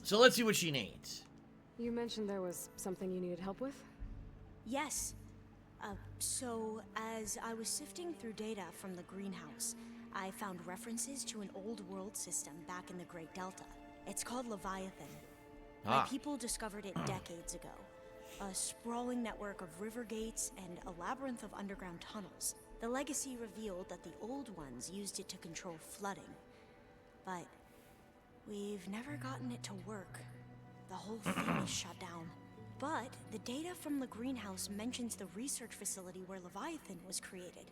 So let's see what she needs. You mentioned there was something you needed help with? Yes. So, as I was sifting through data from the greenhouse, I found references to an old world system back in the Great Delta. It's called Leviathan. My people discovered it decades ago. A sprawling network of river gates and a labyrinth of underground tunnels. The legacy revealed that the old ones used it to control flooding. But we've never gotten it to work. The whole thing is shut down. But the data from the greenhouse mentions the research facility where Leviathan was created.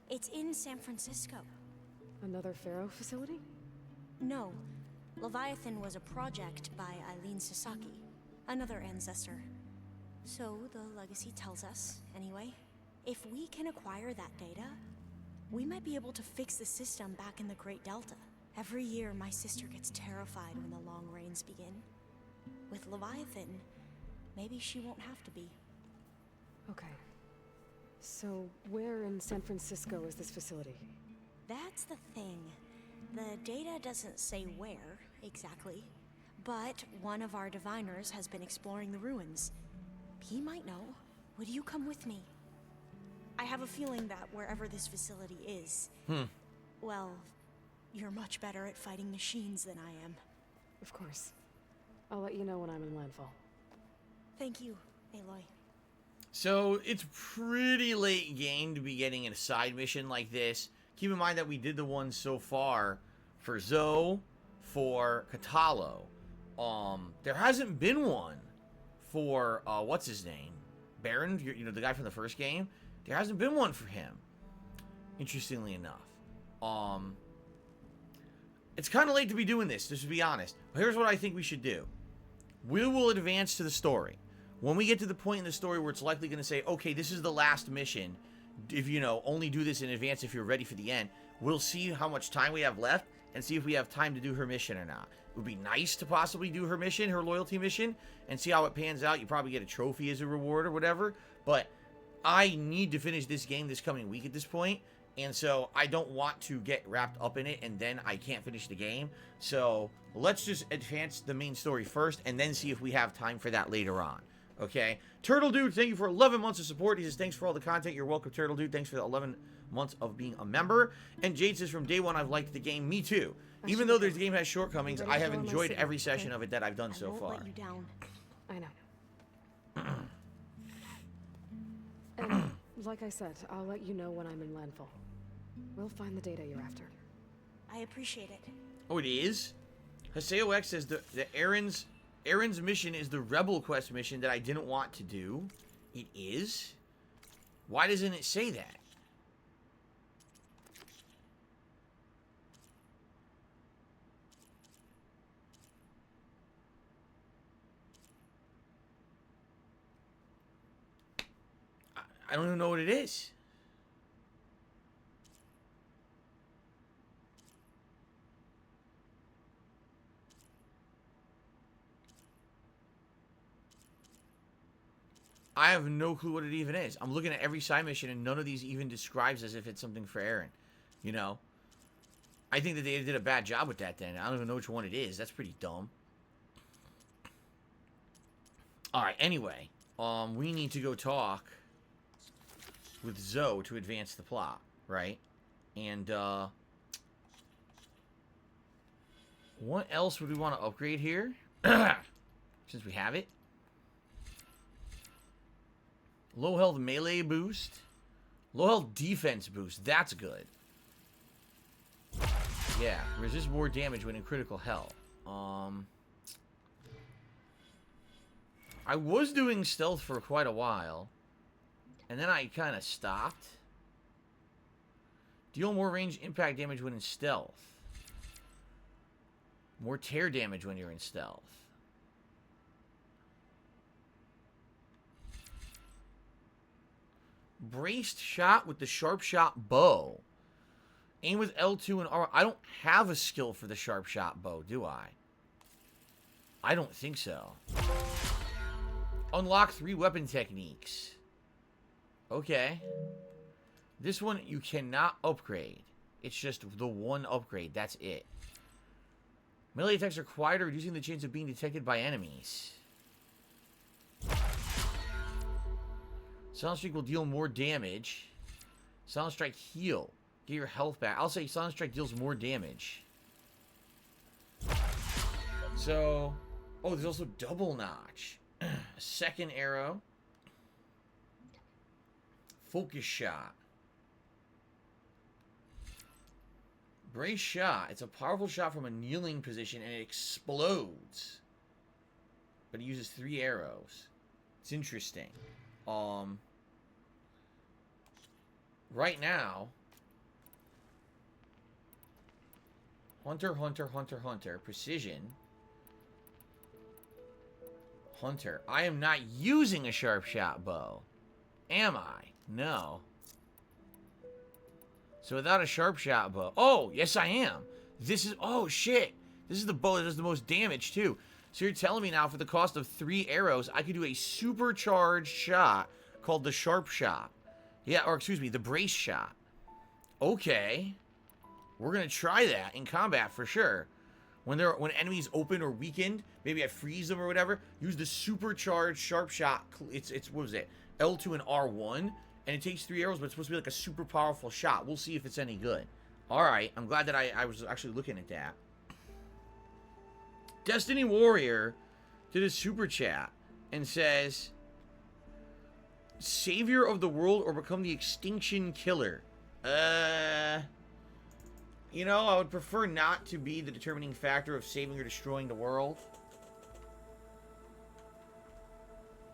It's in San Francisco. Another Pharaoh facility? No. Leviathan was a project by Eileen Sasaki, another ancestor. So the legacy tells us, anyway, if we can acquire that data, we might be able to fix the system back in the Great Delta. Every year, my sister gets terrified when the long rains begin. With Leviathan, maybe she won't have to be. Okay. So, where in San Francisco is this facility? That's the thing. The data doesn't say where, exactly. But one of our diviners has been exploring the ruins. He might know. Would you come with me? I have a feeling that wherever this facility is, well, you're much better at fighting machines than I am. Of course. I'll let you know when I'm in landfall. Thank you, Aloy. So it's pretty late game to be getting a side mission like this. Keep in mind that we did the one so far for Zoe, for Katalo. There hasn't been one for, what's his name? Baron, you know, the guy from the first game. There hasn't been one for him, interestingly enough. It's kind of late to be doing this, just to be honest. But here's what I think we should do. We will advance to the story. When we get to the point in the story where it's likely going to say, okay, this is the last mission. If, you know, only do this in advance if you're ready for the end. We'll see how much time we have left and see if we have time to do her mission or not. It would be nice to possibly do her mission, her loyalty mission, and see how it pans out. You probably get a trophy as a reward or whatever. But I need to finish this game this coming week at this point. And so I don't want to get wrapped up in it and then I can't finish the game. So let's just advance the main story first and then see if we have time for that later on. Okay? Turtle Dude, thank you for 11 months of support. He says, thanks for all the content. You're welcome, Turtle Dude. Thanks for the 11 months of being a member. And Jade says, from day one, I've liked the game. Me too. Even though the game has shortcomings, I have enjoyed every session of it that I've done so far. Let you down. I know. And like I said, I'll let you know when I'm in landfall. We'll find the data you're after. I appreciate it. Oh, it is? Haseo X says the Aaron's mission is the Rebel Quest mission that I didn't want to do. It is? Why doesn't it say that? I don't even know what it is. I have no clue what it even is. I'm looking at every side mission and none of these even describes as if it's something for Aaron. You know? I think that they did a bad job with that then. I don't even know which one it is. That's pretty dumb. Alright, anyway. We need to go talk with Zoe to advance the plot, right? And, what else would we want to upgrade here? Since we have it. Low health melee boost. Low health defense boost. That's good. Yeah. Resist more damage when in critical health. I was doing stealth for quite a while. And then I kind of stopped. Deal more range impact damage when in stealth. More tear damage when you're in stealth. Braced shot with the sharp shot bow. Aim with L2 and R. I don't have a skill for the sharp shot bow, do I? I don't think so. Unlock 3 weapon techniques. Okay. This one you cannot upgrade. It's just the one upgrade. That's it. Melee attacks are quieter, reducing the chance of being detected by enemies. Silent Strike will deal more damage. Silent Strike heal. Get your health back. I'll say Silent Strike deals more damage. So, oh, there's also double notch. Second arrow. Focus shot. Brace shot. It's a powerful shot from a kneeling position and it explodes. But it uses 3 arrows. It's interesting. Right now, Hunter, precision. Hunter. I am not using a sharp shot bow. Am I? No. So without a sharp shot bow. Oh, yes I am. This is, oh shit. This is the bow that does the most damage too. So you're telling me now for the cost of 3 arrows, I could do a supercharged shot called the sharp shot. Yeah, or excuse me, the brace shot. Okay. We're gonna try that in combat for sure. When enemies open or weakened, maybe I freeze them or whatever, use the supercharged sharp shot. It's what was it? L2 and R1, and it takes 3 arrows, but it's supposed to be like a super powerful shot. We'll see if it's any good. Alright, I'm glad that I was actually looking at that. Destiny Warrior did a super chat and says, Savior of the world or become the extinction killer. You know, I would prefer not to be the determining factor of saving or destroying the world.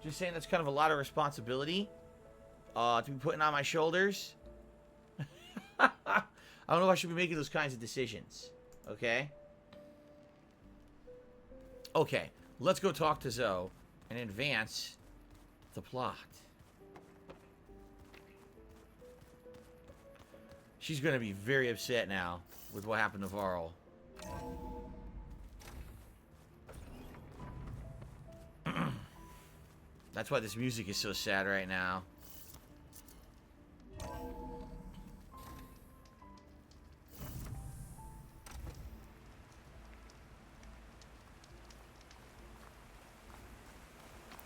Just saying that's kind of a lot of responsibility to be putting on my shoulders. I don't know if I should be making those kinds of decisions. Okay? Okay, let's go talk to Zoe and advance the plot. She's going to be very upset now with what happened to Varl. That's why this music is so sad right now.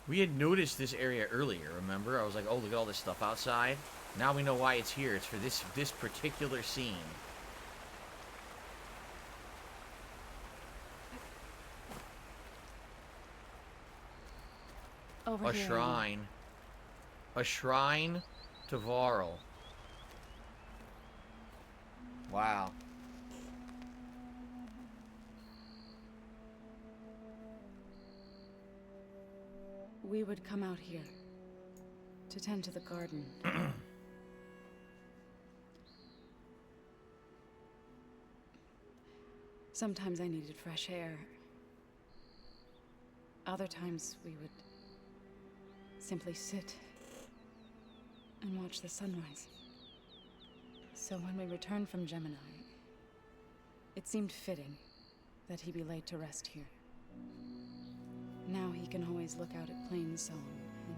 We had noticed this area earlier, remember? I was like, oh, look at all this stuff outside. Now we know why it's here. It's for this particular scene. Over here. Shrine. A shrine to Varl. Wow. We would come out here to tend to the garden. Sometimes I needed fresh air. Other times we would simply sit and watch the sunrise. So when we returned from Gemini, it seemed fitting that he be laid to rest here. Now he can always look out at Plain Song and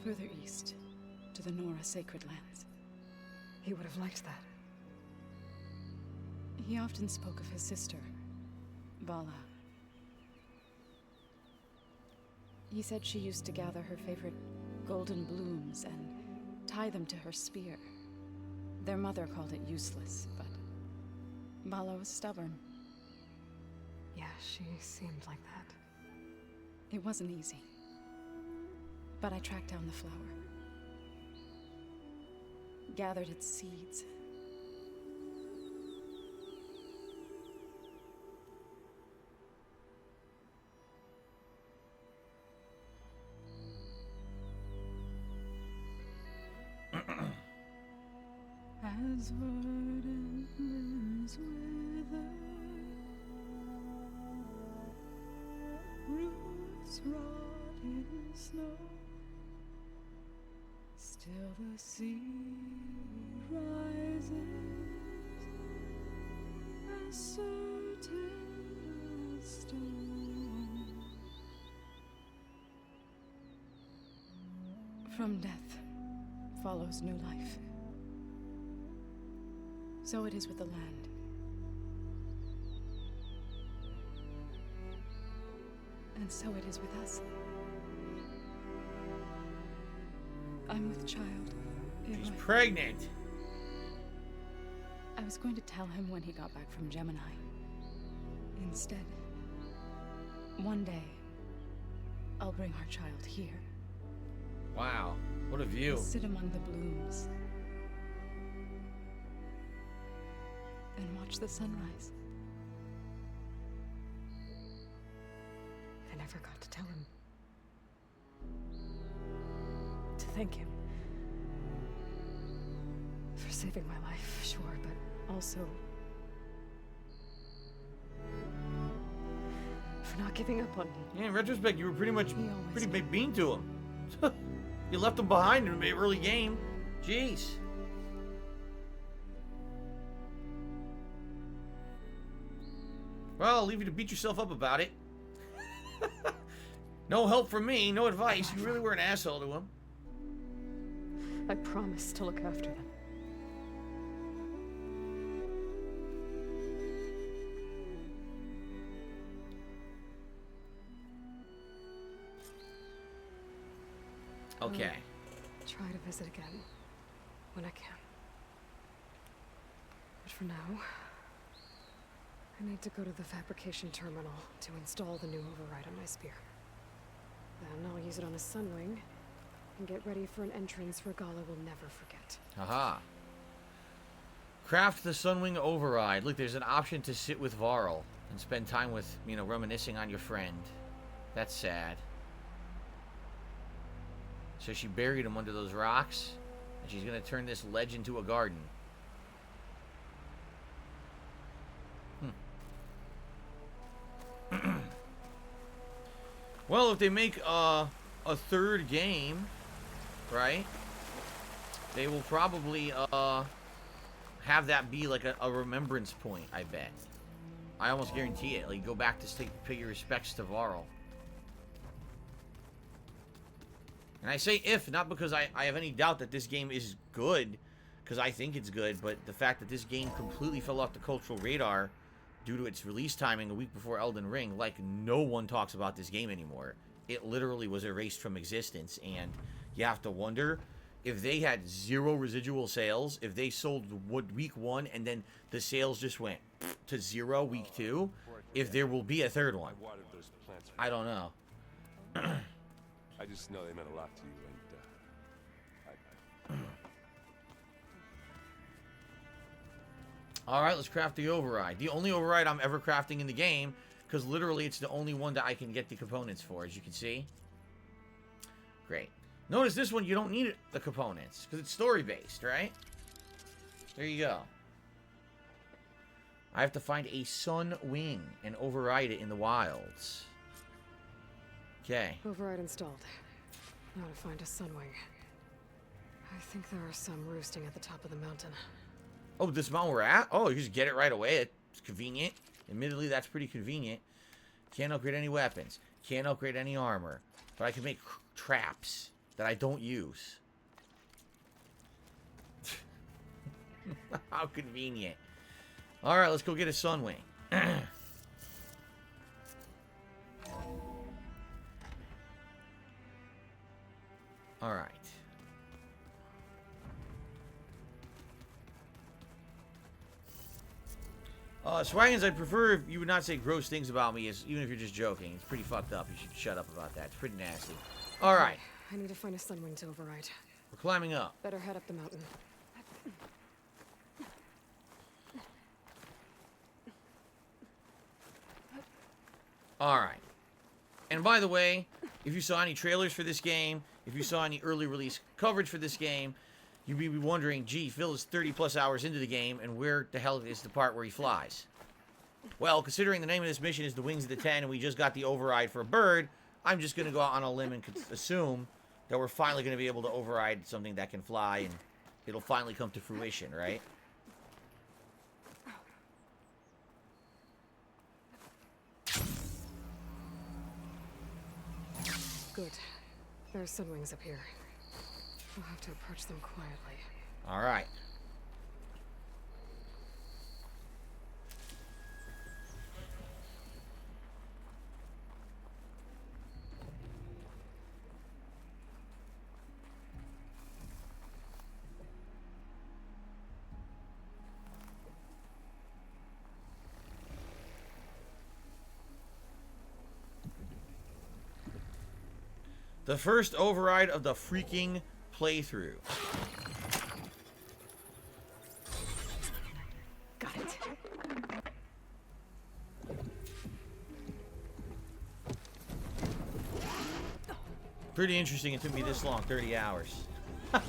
further east to the Nora Sacred Lands. He would have liked that. He often spoke of his sister, Vala. He said she used to gather her favorite golden blooms and tie them to her spear. Their mother called it useless, but Vala was stubborn. Yeah, she seemed like that. It wasn't easy. But I tracked down the flower. Gathered its seeds. As verdant limbs wither, roots rot in snow, still the sea rises, as certain as stone. From death follows new life. So it is with the land. And so it is with us. I'm with child. She's pregnant. I was going to tell him when he got back from Gemini. Instead, one day, I'll bring our child here. Wow, what a view. We'll sit among the blooms and watch the sunrise. I never got to tell him. To thank him. For saving my life, sure, but also for not giving up on me. Yeah, in retrospect, you were pretty much He always pretty did. big bean to him. You left him behind in the early game. Jeez. Well, I'll leave you to beat yourself up about it. No help from me, no advice. You really were an asshole to him. I promised to look after them. Okay. Try to visit again when I can. But for now, I need to go to the fabrication terminal to install the new override on my spear. Then I'll use it on a Sunwing and get ready for an entrance Regala will never forget. Haha. Craft the Sunwing override. Look, there's an option to sit with Varl and spend time with, you know, reminiscing on your friend. That's sad. So she buried him under those rocks, and she's going to turn this ledge into a garden. Well, if they make a third game, right, they will probably have that be like a remembrance point, I bet. I almost guarantee it. Like, go back to pay your respects to Varl. And I say if, not because I have any doubt that this game is good, because I think it's good, but the fact that this game completely fell off the cultural radar due to its release timing a week before Elden Ring, like, no one talks about this game anymore. It literally was erased from existence, and you have to wonder if they had zero residual sales, if they sold week 1 and then the sales just went to 0 week 2, if there will be a third one. I don't know. I just know they meant a lot to you, and Alright, let's craft the override. The only override I'm ever crafting in the game, because literally it's the only one that I can get the components for, as you can see. Great. Notice this one, you don't need the components, because it's story-based, right? There you go. I have to find a Sunwing and override it in the wilds. Okay. Override installed. Now to find a Sunwing. I think there are some roosting at the top of the mountain. Oh, this mountain we're at? Oh, you just get it right away. It's convenient. Admittedly, that's pretty convenient. Can't upgrade any weapons. Can't upgrade any armor. But I can make traps that I don't use. How convenient. Alright, let's go get a Sunwing. Alright. Swaggins, I'd prefer if you would not say gross things about me, even if you're just joking. It's pretty fucked up. You should shut up about that. It's pretty nasty. Alright. I need to find a Sunwing to override. We're climbing up. Better head up the mountain. Alright. And by the way, if you saw any trailers for this game, if you saw any early release coverage for this game, you'd be wondering, gee, Phil is 30 plus hours into the game, and where the hell is the part where he flies? Well, considering the name of this mission is the Wings of the Ten, and we just got the override for a bird, I'm just going to go out on a limb and assume that we're finally going to be able to override something that can fly, and it'll finally come to fruition, right? Good. There are Sunwings up here. We'll have to approach them quietly. Alright. The first override of the freaking playthrough. Got it. Pretty interesting it took me this long, 30 hours. I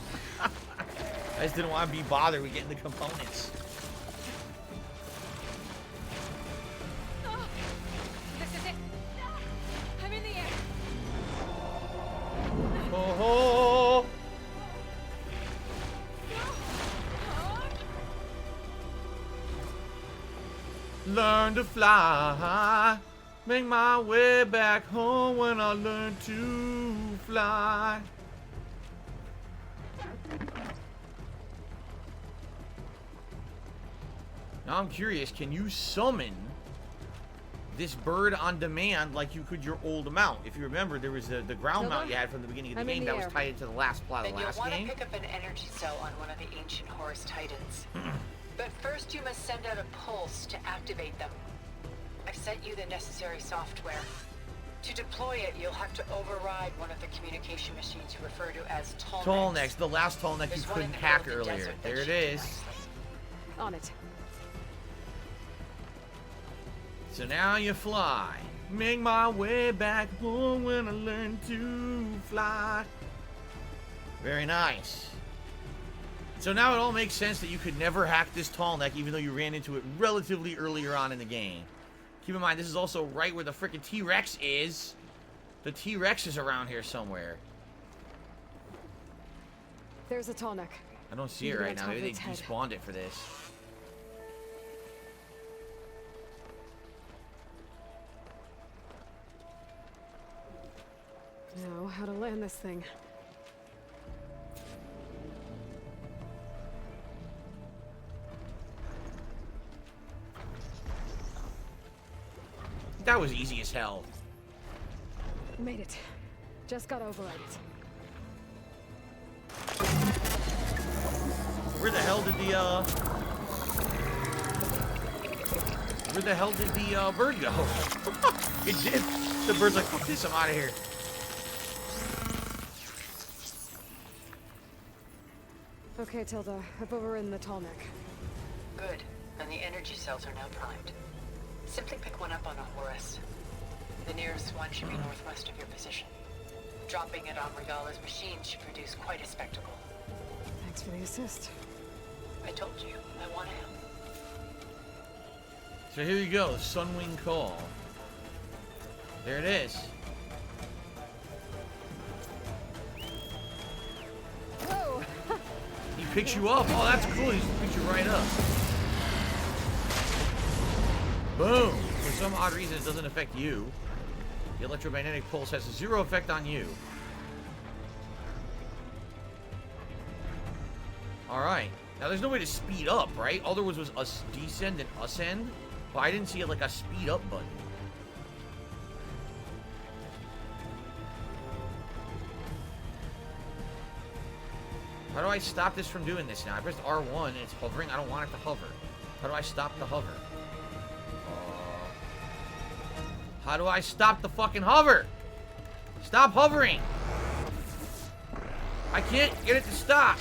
just didn't want to be bothered with getting the components. This is it. I'm in the air. Oh, learn to fly. Make my way back home when I learn to fly. Now I'm curious, can you summon this bird on demand like you could your old mount? If you remember, there was the ground mount you had from the beginning of the game that was tied into the last plot of the last game. Then you'll want to pick up an energy cell on one of the ancient Horus Titans. But first you must send out a pulse to activate them. I've sent you the necessary software. To deploy it, you'll have to override one of the communication machines you refer to as Tallnecks. Tallnecks, the last Tallneck you couldn't hack earlier. There it is. On it. So now you fly. Make my way back home when I learn to fly. Very nice. So now it all makes sense that you could never hack this Tallneck even though you ran into it relatively earlier on in the game. Keep in mind, this is also right where the frickin' T-Rex is. The T-Rex is around here somewhere. There's a Tallneck. I don't see it right now. Maybe they despawned it for this. Now, how to land this thing. That was easy as hell. Made it. Just gotta override it. Where the hell did the bird go? It did. The bird's like, fuck this, I'm out of here. Okay, Tilda. I've overridden the Tallneck. Good. And the energy cells are now primed. Simply pick one up on a Horus. The nearest one should be northwest of your position. Dropping it on Regala's machine should produce quite a spectacle. Thanks for the assist. I told you, I want to help. So here you go, the Sunwing call. There it is. Whoa! He picks you up. Oh, that's cool. He just picks you right up. Boom. For some odd reason, it doesn't affect you. The electromagnetic pulse has 0 effect on you. Alright. Now, there's no way to speed up, right? All there was us descend and ascend. But I didn't see like a speed up button. How do I stop this from doing this now? I pressed R1 and it's hovering. I don't want it to hover. How do I stop the hover? How do I stop the fucking hover? Stop hovering. I can't get it to stop.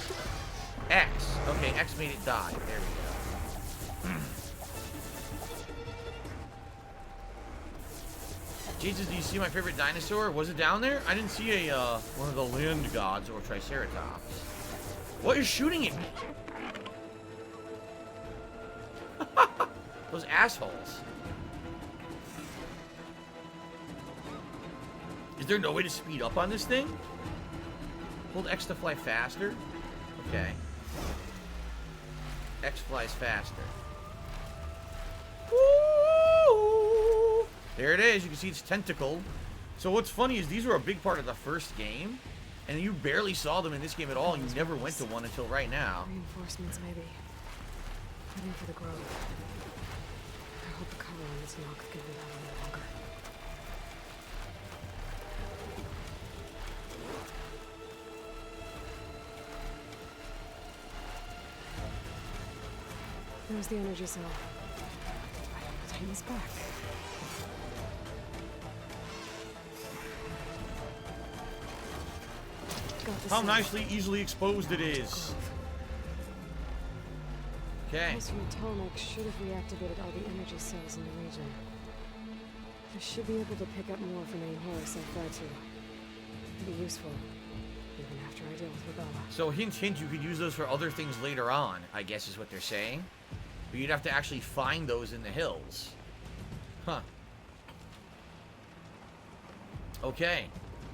X. Okay, X made it die. There we go. Jesus, do you see my favorite dinosaur? Was it down there? I didn't see a one of the land gods or Triceratops. What is shooting at me? Those assholes. Is there no way to speed up on this thing? Hold X to fly faster? Okay. X flies faster. Woo! There it is. You can see it's tentacled. So what's funny is these were a big part of the first game, and you barely saw them in this game at all. You never went to one until right now. Reinforcements, maybe. Heading for the grove. I hope the cover on this knock can hold out a little longer. There's the energy cell. Tighten this back. got the How cell. nicely easily exposed it is. Okay. Pulse from atomic should have reactivated all the energy cells in the region. I should be able to pick up more from any Horus I fly to. It'll be useful, even after I deal with Regala. So hint, hint, you could use those for other things later on, I guess is what they're saying. But you'd have to actually find those in the hills. Huh. Okay.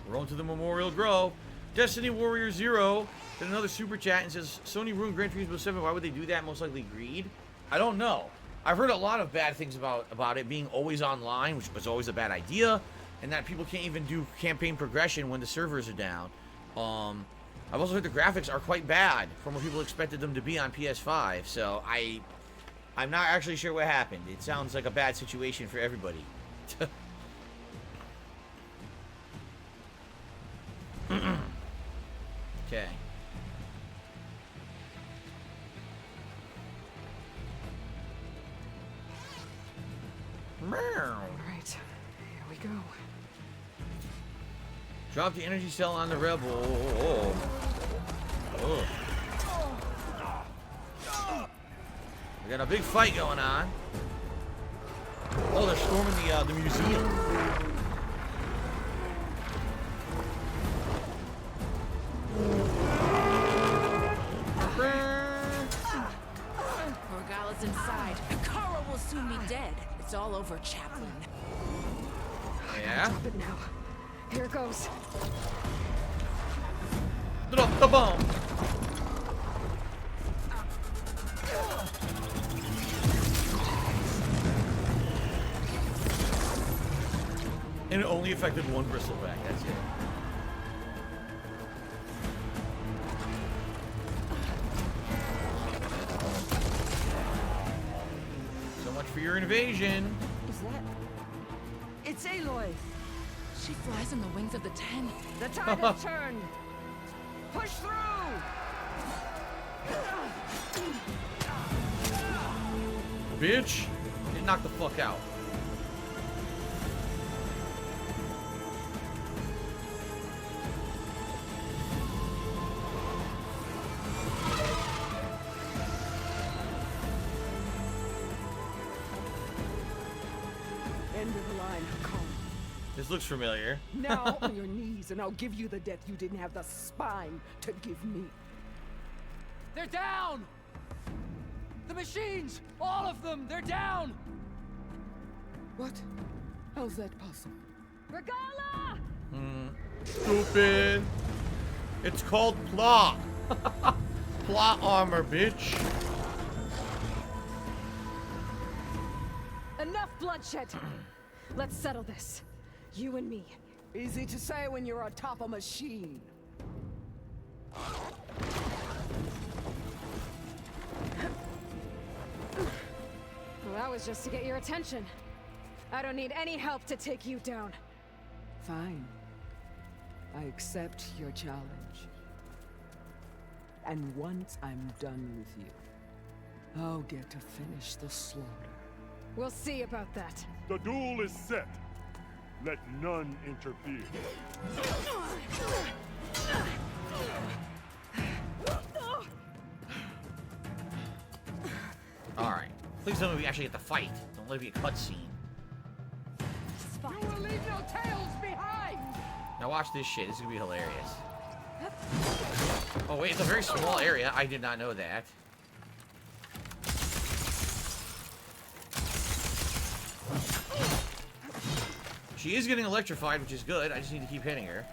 We're on to the Memorial Grove. Destiny Warrior 0 did another super chat and says, Sony ruined Gran Turismo 7. Why would they do that? Most likely greed. I don't know. I've heard a lot of bad things about it being always online, which was always a bad idea, and that people can't even do campaign progression when the servers are down. I've also heard the graphics are quite bad from what people expected them to be on PS5, so I'm not actually sure what happened. It sounds like a bad situation for everybody. Okay. Alright, here we go. Drop the energy cell on the rebel. Oh. We got a big fight going on. Oh, they're storming the museum. Regala's inside. Kara will soon be dead. It's all over, Chaplain. Yeah? Drop it now. Here it goes. Drop the bomb. And it only affected one bristleback. That's it. So much for your invasion. Is that? It's Aloy. She flies on the wings of the 10. The tide has turned. Push through. Bitch. Get knocked the fuck out. End of the line. Come. This looks familiar. Now on your knees, and I'll give you the death you didn't have the spine to give me. They're down! The machines! All of them! They're down! What? How's that possible? Regala! Stupid. It's called plot. Plot armor, bitch. Enough bloodshed! Let's settle this. You and me. Easy to say when you're on top of a machine. Well, that was just to get your attention. I don't need any help to take you down. Fine. I accept your challenge. And once I'm done with you, I'll get to finish the slaughter. We'll see about that. The duel is set. Let none interfere. Alright. Please tell me we actually get to fight. Don't let it be a cutscene. You will leave no tails behind! Now watch this shit. This is gonna be hilarious. Oh wait, it's a very small area. I did not know that. She is getting electrified, which is good. I just need to keep hitting her.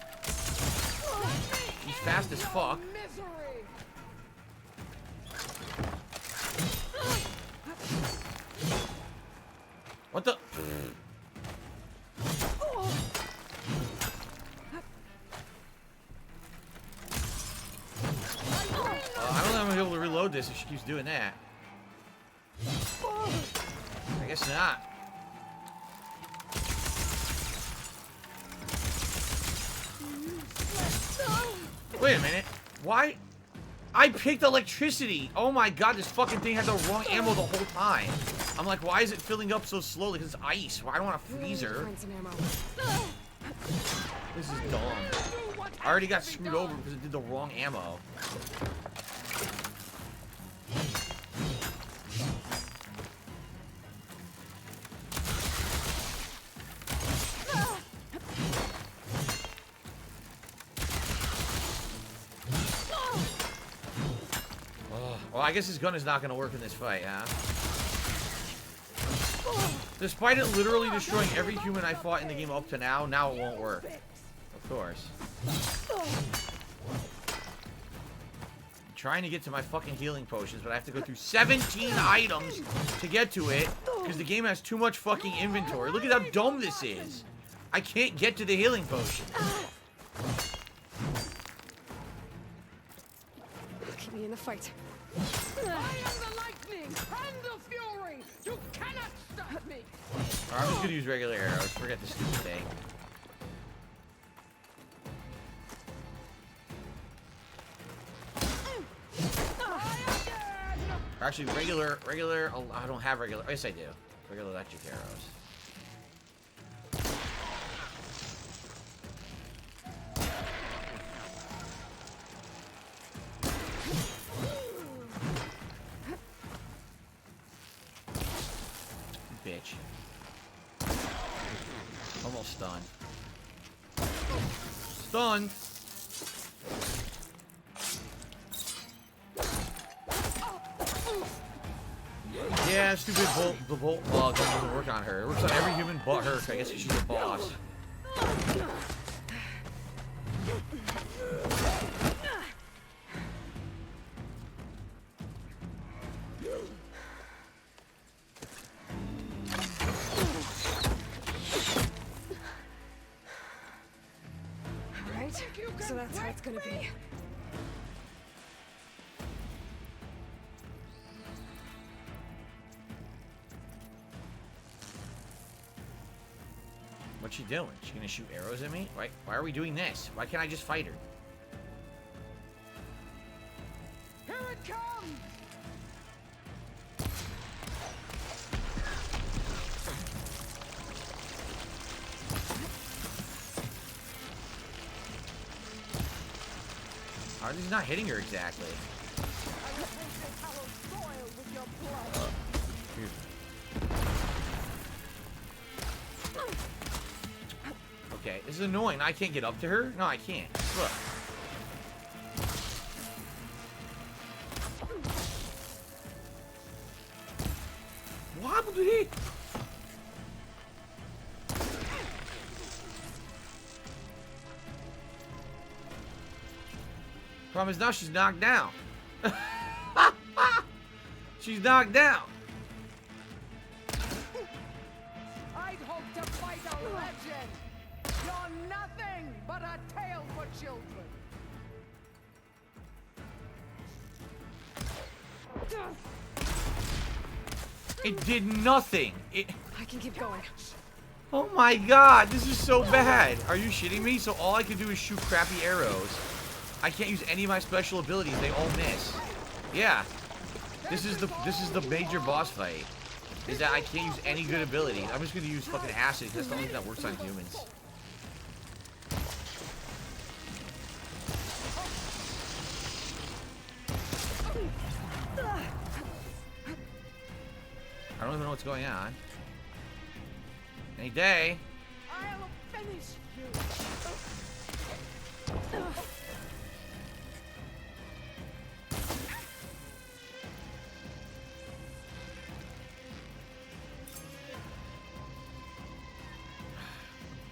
She's fast as fuck. Misery! What the? I don't know if I'm gonna be able to reload this if she keeps doing that. I guess not. Wait a minute. Why? I picked electricity. Oh my god, this fucking thing had the wrong ammo the whole time. I'm like, why is it filling up so slowly? Because it's ice. Why do I want to freeze her? Find some ammo. This is dumb. Do what I already got screwed over because it did the wrong ammo. Well, I guess his gun is not going to work in this fight, huh? Despite it literally destroying every human I fought in the game up to now, now it won't work. Of course. I'm trying to get to my fucking healing potions, but I have to go through 17 items to get to it, because the game has too much fucking inventory. Look at how dumb this is. I can't get to the healing potion. Keep me in the fight. I am the lightning and the fury. You cannot stop me. Alright, I'm just gonna use regular arrows. Forget the stupid thing. Actually, regular. Oh, I don't have regular. Yes, I do. Regular electric arrows. Bitch. Almost stunned. Stunned. Yeah, stupid the bolt gun doesn't work on her. It works on every human but her, so I guess she's a boss. Alright, so that's how it's gonna be. What's she doing? She gonna shoot arrows at me? Why are we doing this? Why can't I just fight her? Here it comes. How are these not hitting her exactly? I will paint this hallowed soil with your blood. Excuse me. Okay, this is annoying. I can't get up to her? No, I can't. Look. What did he? Problem is now she's knocked down. She's knocked down. I'd hope to fight a legend. You're nothing but a tale for children. It did nothing. I can keep going. Oh my god, this is so bad. Are you shitting me? So all I can do is shoot crappy arrows. I can't use any of my special abilities. They all miss. Yeah. This is the major boss fight. Is that I can't use any good abilities. I'm just gonna use fucking acid because that's the only thing that works on humans. I don't even know what's going on. Any day. I'll finish you.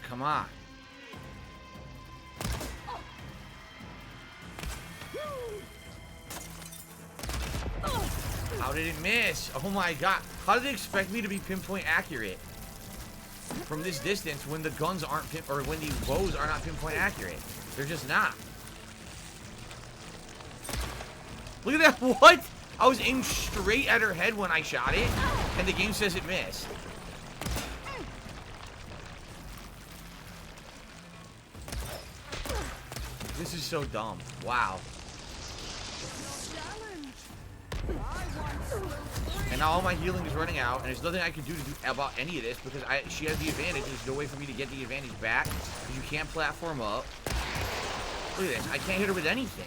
Come on. How did it miss? Oh my god. How did they expect me to be pinpoint accurate from this distance when the guns aren't or when the bows are not pinpoint accurate? They're just not. Look at that. What? I was aimed straight at her head when I shot it, and the game says it missed. This is so dumb. Wow. And now all my healing is running out, and there's nothing I can do about any of this because she has the advantage. There's no way for me to get the advantage back because you can't platform up. Look at this. I can't hit her with anything.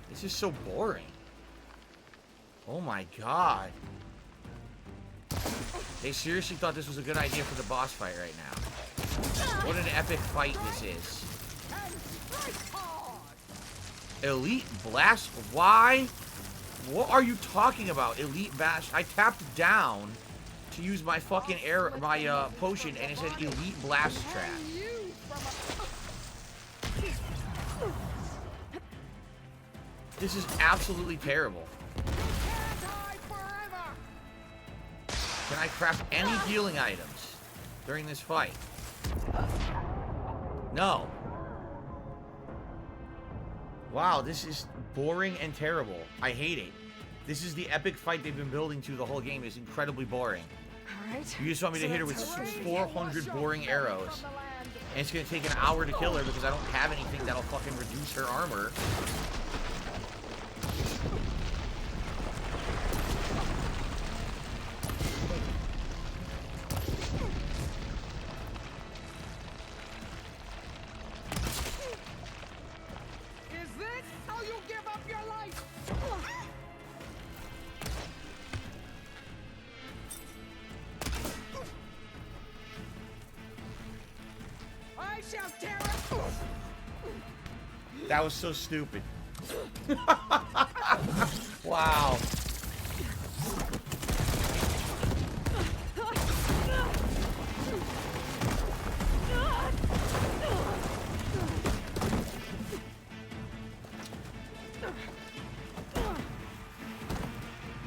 This is so boring. Oh my god. They seriously thought this was a good idea for the boss fight right now. What an epic fight this is. Elite Blast? Why? What are you talking about? Elite Bash? I tapped down to use my fucking potion and it said Elite Blast Trap. This is absolutely terrible. Can I craft any healing items during this fight? No. Wow, this is boring and terrible. I hate it. This is the epic fight they've been building to the whole game. It's incredibly boring. Alright. You just want me to hit her with 400 boring arrows. And it's going to take an hour to kill her because I don't have anything that'll fucking reduce her armor. That was so stupid. Wow.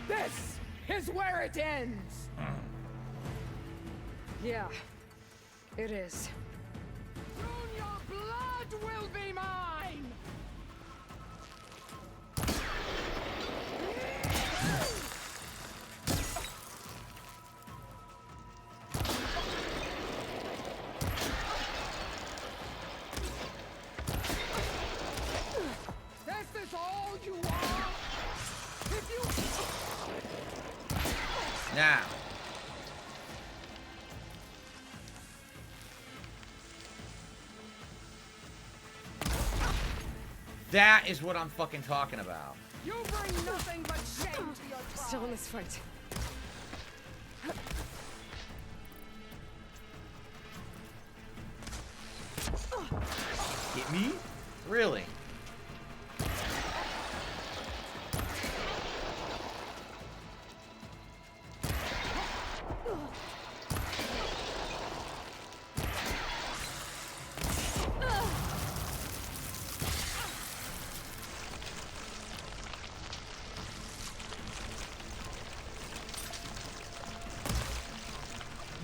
This is where it ends. Yeah, it is. Soon your blood will be mine. This is all you are. If you Now. That is what I'm fucking talking about. You bring nothing but shame to your tribe. Still in this fight. Hit me? Really?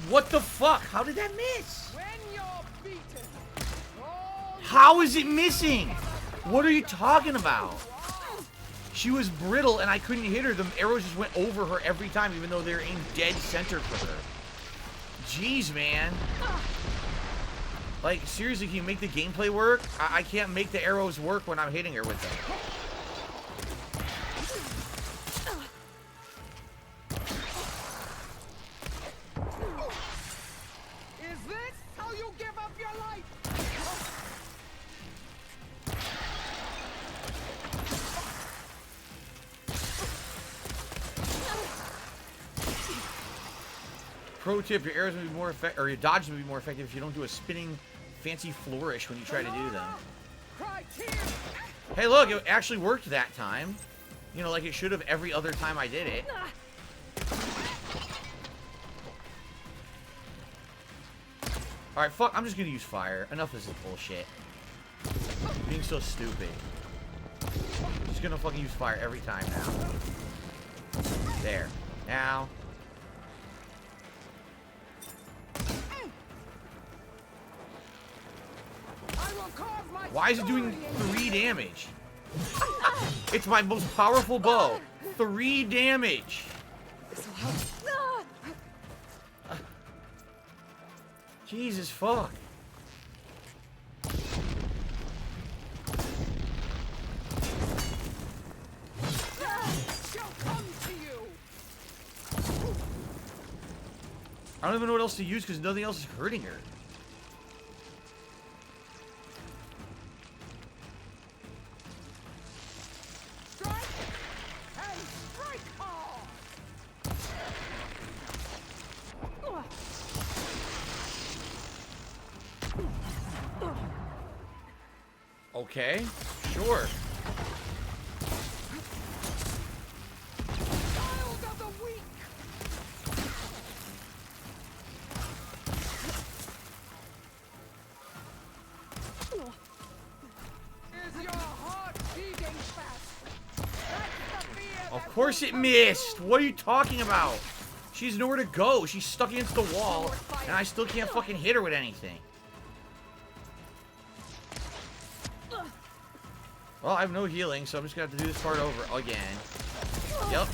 What the fuck? How did that miss? When you're beaten, How is it missing? What are you talking about? She was brittle and I couldn't hit her. The arrows just went over her every time, even though they're aimed dead center for her. Jeez, man. Like, seriously, can you make the gameplay work? I can't make the arrows work when I'm hitting her with them. is this how you give up your life? Pro tip, your arrows will be more effective, or your dodges will be more effective if you don't do a spinning fancy flourish when you try to do them. Hey, look, it actually worked that time. You know, like it should have every other time I did it. Alright, fuck, I'm just gonna use fire. Enough of this bullshit. Being so stupid. Just gonna fucking use fire every time now. There. Now. Why is it doing 3 damage? It's my most powerful bow. 3 damage. This'll help. Jesus fuck. I don't even know what else to use because nothing else is hurting her. Strike and strike hard. Okay, sure. Child of the weak. Is your heart beating fast? That's the fear. Of course it missed. What are you talking about? She's nowhere to go. She's stuck against the wall, and I still can't fucking hit her with anything. Well, I have no healing, so I'm just gonna have to do this part over again. Yep.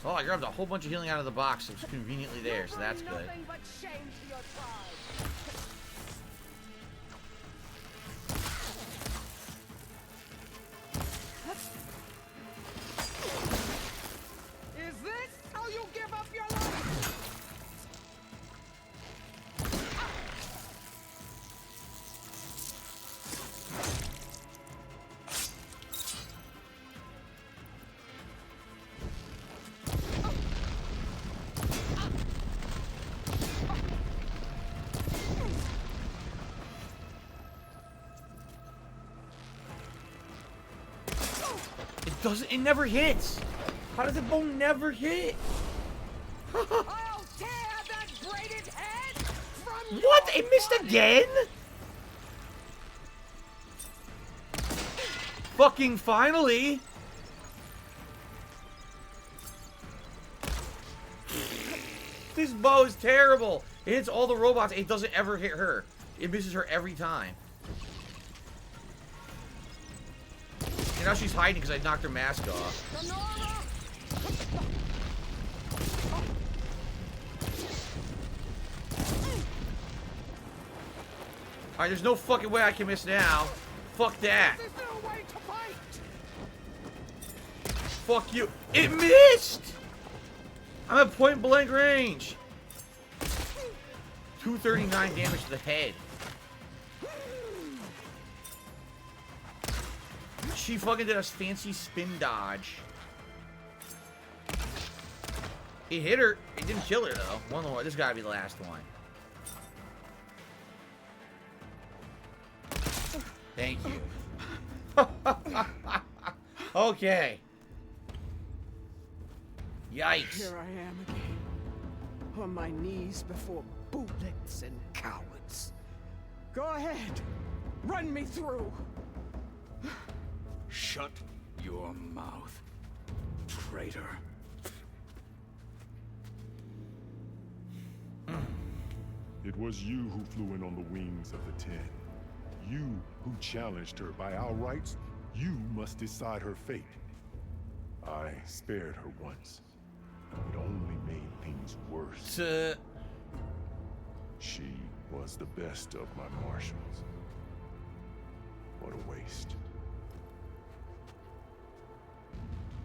Oh, I grabbed a whole bunch of healing out of the box, so it's conveniently there, so that's good. Nothing but shame to your tribe. Is this how you give up your life? It never hits. How does the bone never hit? I'll tear that braided head from What? your It missed body. again? Fucking finally. This bow is terrible. It hits all the robots. It doesn't ever hit her. It misses her every time. And now she's hiding because I knocked her mask off. Alright, there's no fucking way I can miss now. Fuck that. There's no way to fight. Fuck you. It missed! I'm at point blank range. 239 damage to the head. She fucking did a fancy spin dodge. It hit her. It didn't kill her though. One more. This gotta be the last one. Thank you. Okay. Yikes. Here I am again, on my knees before bullets and cowards. Go ahead, run me through. Shut your mouth, traitor. It was you who flew in on the wings of the Ten. You who challenged her. By our rights, you must decide her fate. I spared her once. It only made things worse. She was the best of my marshals. What a waste.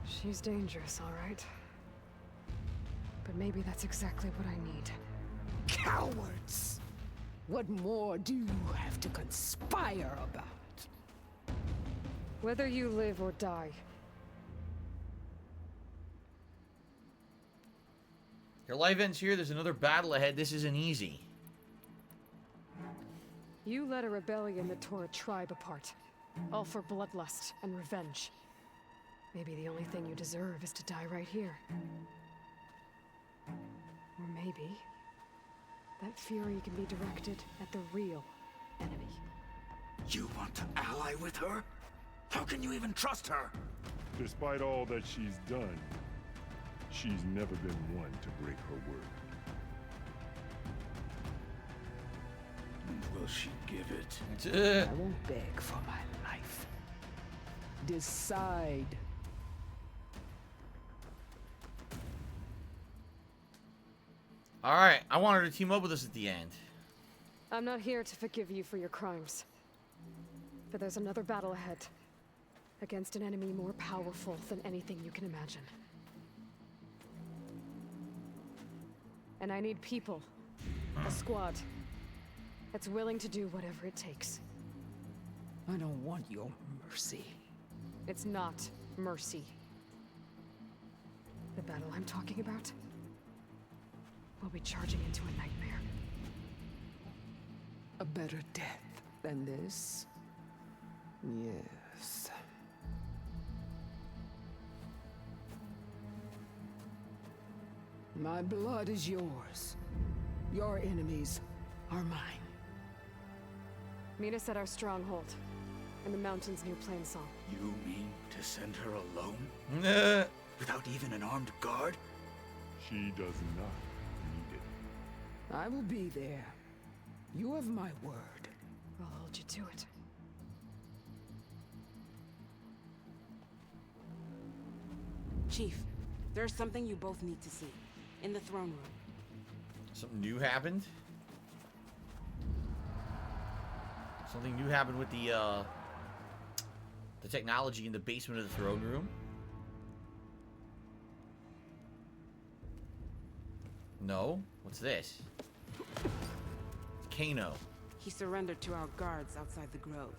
She's dangerous, all right. But maybe that's exactly what I need. Cowards! What more do you have to conspire about? Whether you live or die, Your life ends here. There's another battle ahead. This isn't easy. you led a rebellion that tore a tribe apart. All for bloodlust and revenge. Maybe the only thing you deserve is to die right here. Or maybe that fury can be directed at the real enemy. You want to ally with her? How can you even trust her? Despite all that she's done, she's never been one to break her word. And will she give it? I won't beg for my life. Decide. Alright, I want her to team up with us at the end. I'm not here to forgive you for your crimes. But there's another battle ahead. Against an enemy more powerful than anything you can imagine. And I need people. A squad. That's willing to do whatever it takes. I don't want your mercy. It's not mercy. The battle I'm talking about will be charging into a nightmare. A better death than this? Yes. My blood is yours. Your enemies are mine. Meet us at our stronghold, in the mountains near Plainsong. You mean to send her alone? Nah. Without even an armed guard? She does not need it. I will be there. You have my word. I'll hold you to it. Chief, there's something you both need to see. In the throne room. Something new happened? Something new happened with the technology in the basement of the throne room? No? What's this? It's Kano. He surrendered to our guards outside the grove.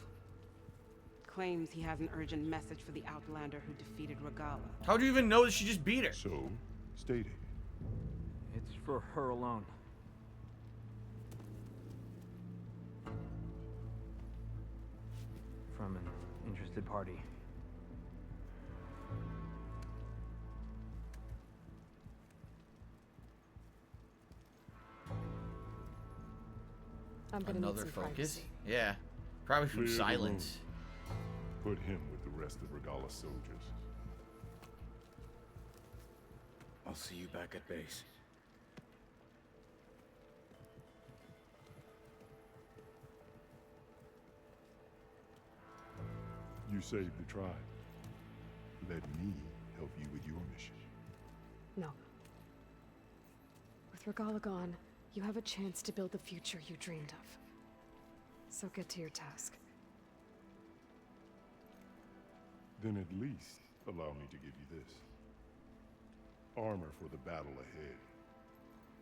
Claims he has an urgent message for the Outlander who defeated Regala. How'd you even know that she just beat her? So, state it. It's for her alone. From an interested party. I'm gonna Another need some focus? privacy. Yeah. Probably from Clear the Sylens. Put him with the rest of Regala's soldiers. I'll see you back at base. You saved the tribe. Let me help you with your mission. No. With Regala gone, you have a chance to build the future you dreamed of. So get to your task. Then at least allow me to give you this. Armor for the battle ahead.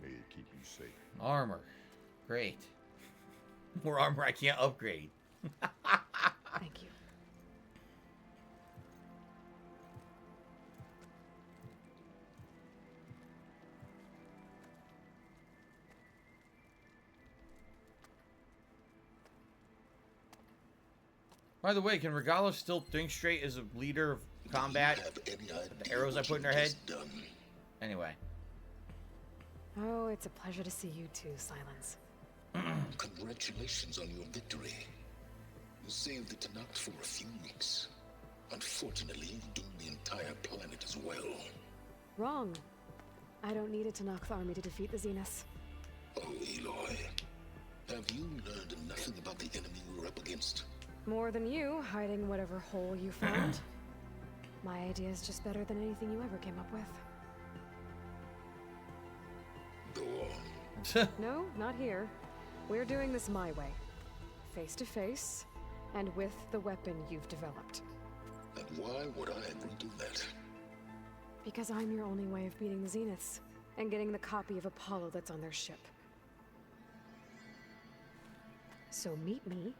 May it keep you safe. Armor. Great. More armor I can't upgrade. Thank you. By the way, can Regala still think straight as a leader of combat? The arrows I put in her head? Anyway. Oh, it's a pleasure to see you too, Sylens. Congratulations on your victory. You saved the Tanakh for a few weeks. Unfortunately, you doomed the entire planet as well. Wrong. I don't need a Tanakh army to defeat the Zeniths. Oh, Eloy. Have you learned nothing about the enemy we're up against? More than you, hiding whatever hole you found. My idea is just better than anything you ever came up with. Go on. No, not here. We're doing this my way. Face to face, and with the weapon you've developed. And why would I agree to that? Because I'm your only way of beating the Zeniths, and getting the copy of Apollo that's on their ship. So meet me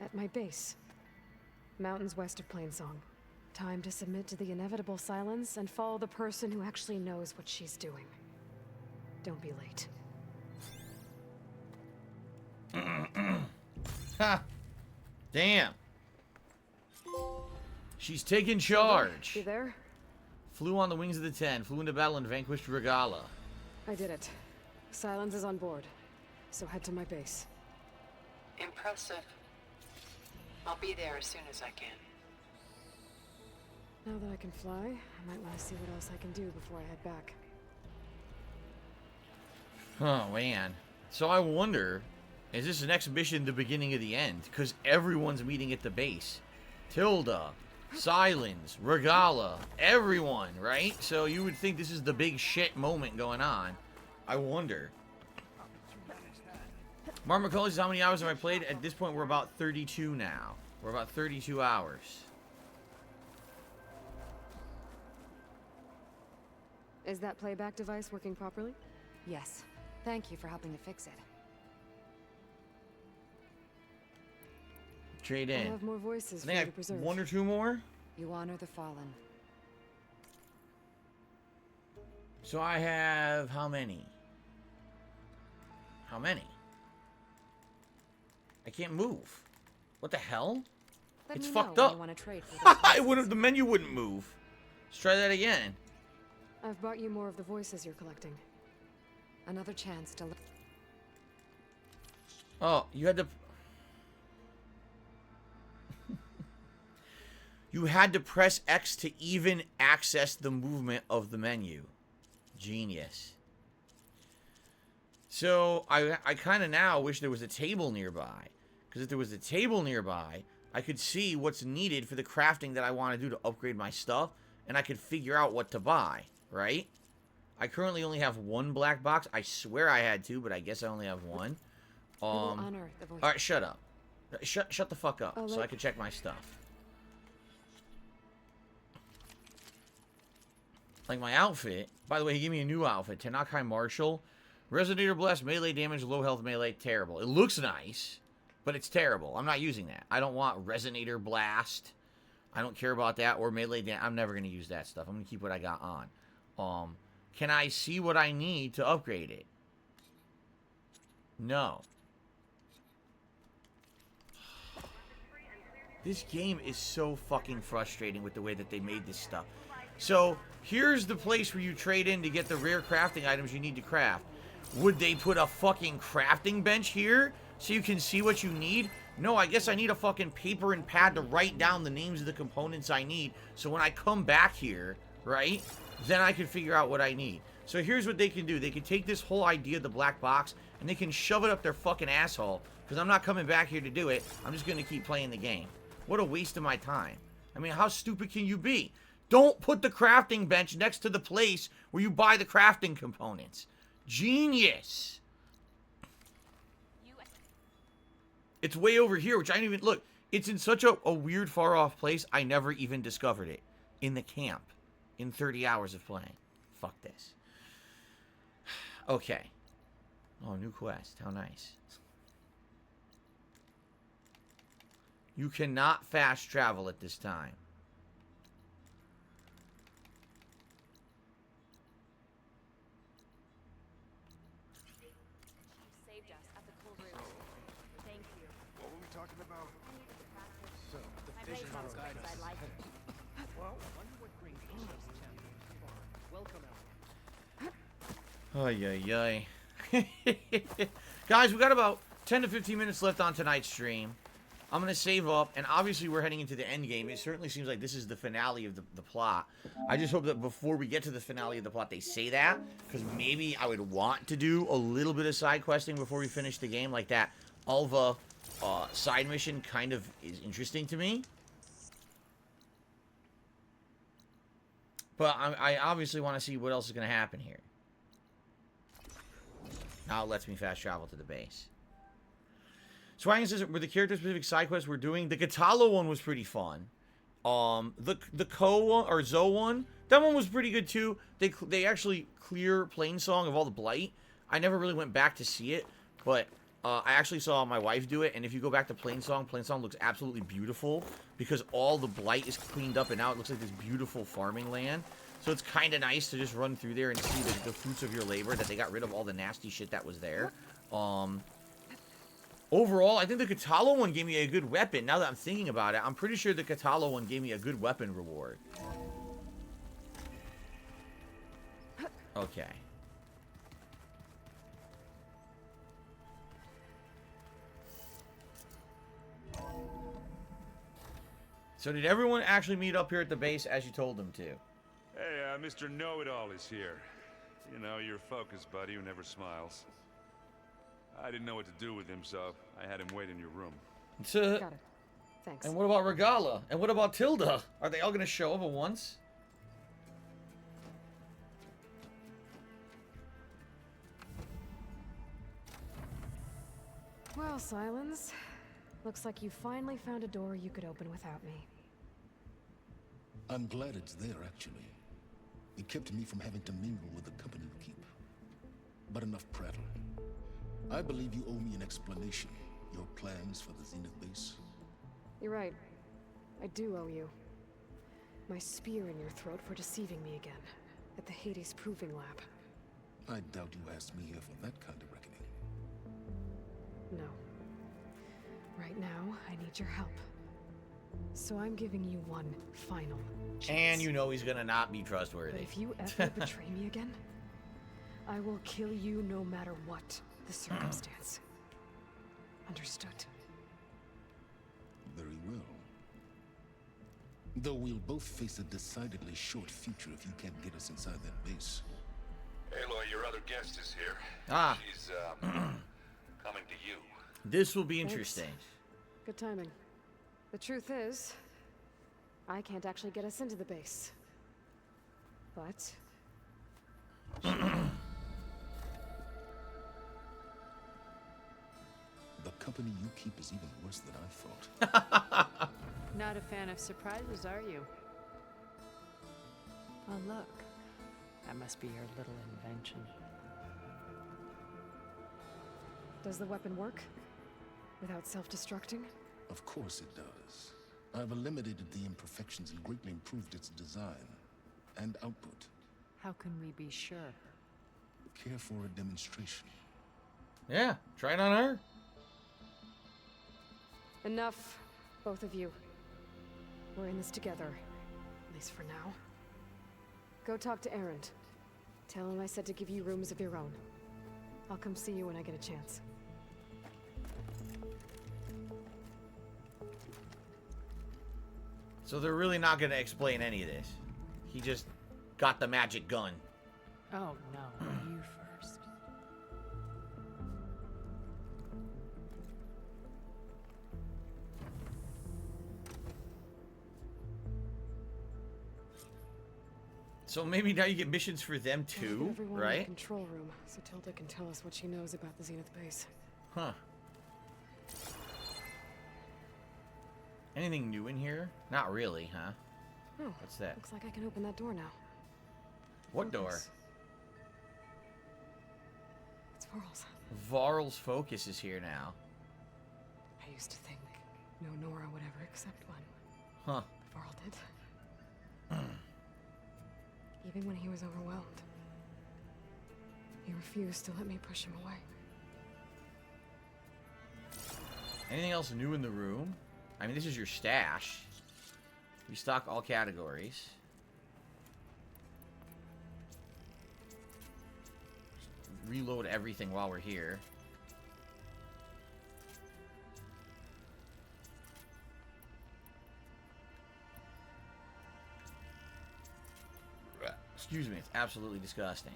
at my base. Mountains west of Plainsong. Time to submit to the inevitable Sylens and follow the person who actually knows what she's doing. Don't be late. Ha! Damn. She's taking charge. You there? Flew on the wings of the 10, flew into battle and vanquished Regala. I did it. Sylens is on board. So head to my base. Impressive. I'll be there as soon as I can. Now that I can fly, I might want to see what else I can do before I head back. Oh, man. So I wonder, is this an exhibition the beginning of the end? Because everyone's meeting at the base. Tilda, Sylens, Regala, everyone, right? So you would think this is the big shit moment going on. I wonder. Mark McCulley says, how many hours have I played? At this point, we're about 32 now. We're about 32 hours. Is that playback device working properly? Yes. Thank you for helping to fix it. Trade I in. have more voices I for you to think preserve. one or two more. You honor the fallen. So I have how many? How many? I can't move. What the hell? Let It's me fucked know when up. you want to trade for those I wouldn't. The menu wouldn't move. Let's try that again. I've bought you more of the voices you're collecting. Another chance to. Oh, you had to. You had to press X to even access the movement of the menu. Genius. So, I kind of now wish there was a table nearby. Because if there was a table nearby, I could see what's needed for the crafting that I want to do to upgrade my stuff. And I could figure out what to buy, right? I currently only have one black box. I swear I had two, but I guess I only have one. Honor the voice. Alright, shut up. Shut the fuck up, so I can check my stuff. Like my outfit. By the way, he gave me a new outfit. Tenakai Marshall. Resonator Blast, melee damage, low health melee, terrible. It looks nice, but it's terrible. I'm not using that. I don't want Resonator Blast. I don't care about that, or melee damage. I'm never going to use that stuff. I'm going to keep what I got on. Can I see what I need to upgrade it? No. This game is so fucking frustrating with the way that they made this stuff. So, here's the place where you trade in to get the rare crafting items you need to craft. Would they put a fucking crafting bench here so you can see what you need? No, I guess I need a fucking paper and pad to write down the names of the components I need. So when I come back here, right, then I can figure out what I need. So here's what they can do. They can take this whole idea of the black box and they can shove it up their fucking asshole. Because I'm not coming back here to do it. I'm just going to keep playing the game. What a waste of my time. I mean, how stupid can you be? Don't put the crafting bench next to the place where you buy the crafting components. Genius. It's way over here, which I didn't even... Look, it's in such a weird, far-off place, I never even discovered it. In the camp. In 30 hours of playing. Fuck this. Okay. Oh, new quest. How nice. You cannot fast travel at this time. Ay, ay, ay. Guys, we got about 10 to 15 minutes left on tonight's stream. I'm going to save up, and obviously we're heading into the end game. It certainly seems like this is the finale of the plot. I just hope that before we get to the finale of the plot, they say that, because maybe I would want to do a little bit of side questing before we finish the game, like that Alva side mission kind of is interesting to me. But I obviously want to see what else is going to happen here. Now it lets me fast travel to the base. Swaggin says, were the character-specific side quests we're doing? The Katalo one was pretty fun. The Ko one, or Zo one, that one was pretty good too. They actually clear Plainsong of all the blight. I never really went back to see it, but I actually saw my wife do it, and if you go back to Plainsong looks absolutely beautiful because all the blight is cleaned up, and now it looks like this beautiful farming land. So it's kind of nice to just run through there and see the fruits of your labor, that they got rid of all the nasty shit that was there. Overall, I think the Katalo one gave me a good weapon. Now that I'm thinking about it, I'm pretty sure the Katalo one gave me a good weapon reward. Okay. So did everyone actually meet up here at the base as you told them to? Hey, Mr. Know-It-All is here. You know, your focus buddy who never smiles. I didn't know what to do with him, so I had him wait in your room. Got it. Thanks. And what about Regala? And what about Tilda? Are they all going to show up at once? Well, Sylens, Looks like you finally found a door you could open without me. I'm glad it's there, actually. It kept me from having to mingle with the company you keep. But enough prattle. I believe you owe me an explanation. Your plans for the Zenith base. You're right. I do owe you. My spear in your throat for deceiving me again. At the Hades Proving Lab. I doubt you asked me here for that kind of reckoning. No. Right now, I need your help. So I'm giving you one final chance. And you know he's gonna not be trustworthy. But if you ever betray me again, I will kill you no matter what the circumstance. Understood? Very well. Though we'll both face a decidedly short future if you can't get us inside that base. Aloy, your other guest is here. Ah. She's, coming to you. This will be interesting. Thanks. Good timing. The truth is, I can't actually get us into the base. But... The company you keep is even worse than I thought. Not a fan of surprises, are you? Oh, look. That must be your little invention. Does the weapon work? Without self-destructing? Of course it does. I've eliminated the imperfections and greatly improved its design and output. How can we be sure? Care for a demonstration? Yeah, try it on her. Enough, both of you. We're in this together, at least for now. Go talk to Erend. Tell him I said to give you rooms of your own. I'll come see you when I get a chance. So they're really not going to explain any of this. He just got the magic gun. Oh, no. You first. So maybe now you get missions for them too, Everyone in the right? control room, so Tilda can tell us what she knows about the Zenith base. Huh. Anything new in here? Not really, huh? Oh, what's that? Looks like I can open that door now. What door? It's Varl's. Varl's focus is here now. I used to think no Nora would ever accept one. Huh. But Varl did. Even when he was overwhelmed. He refused to let me push him away. Anything else new in the room? I mean, this is your stash. We stock all categories. Reload everything while we're here. Excuse me, it's absolutely disgusting.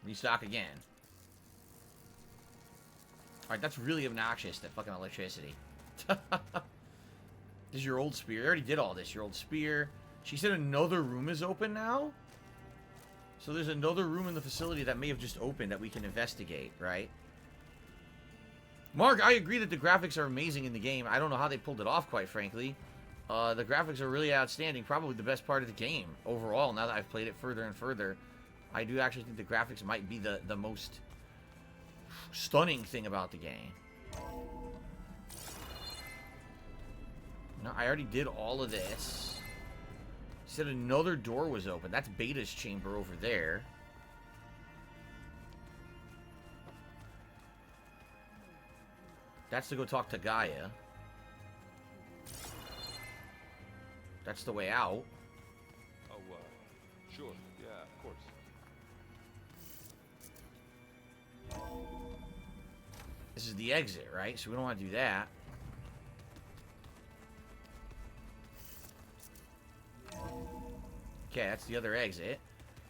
Restock again. Alright, that's really obnoxious, that fucking electricity. This is your old spear. I already did all this. Your old spear. She said another room is open now? So there's another room in the facility that may have just opened that we can investigate, right? Mark, I agree that the graphics are amazing in the game. I don't know how they pulled it off, quite frankly. The graphics are really outstanding. Probably the best part of the game overall, now that I've played it further and further. I do actually think the graphics might be the most stunning thing about the game. No, I already did all of this. Said another door was open. That's Beta's chamber over there. That's to go talk to Gaia. That's the way out. Oh, sure. Yeah, of course. This is the exit, right? So we don't want to do that. Okay, that's the other exit.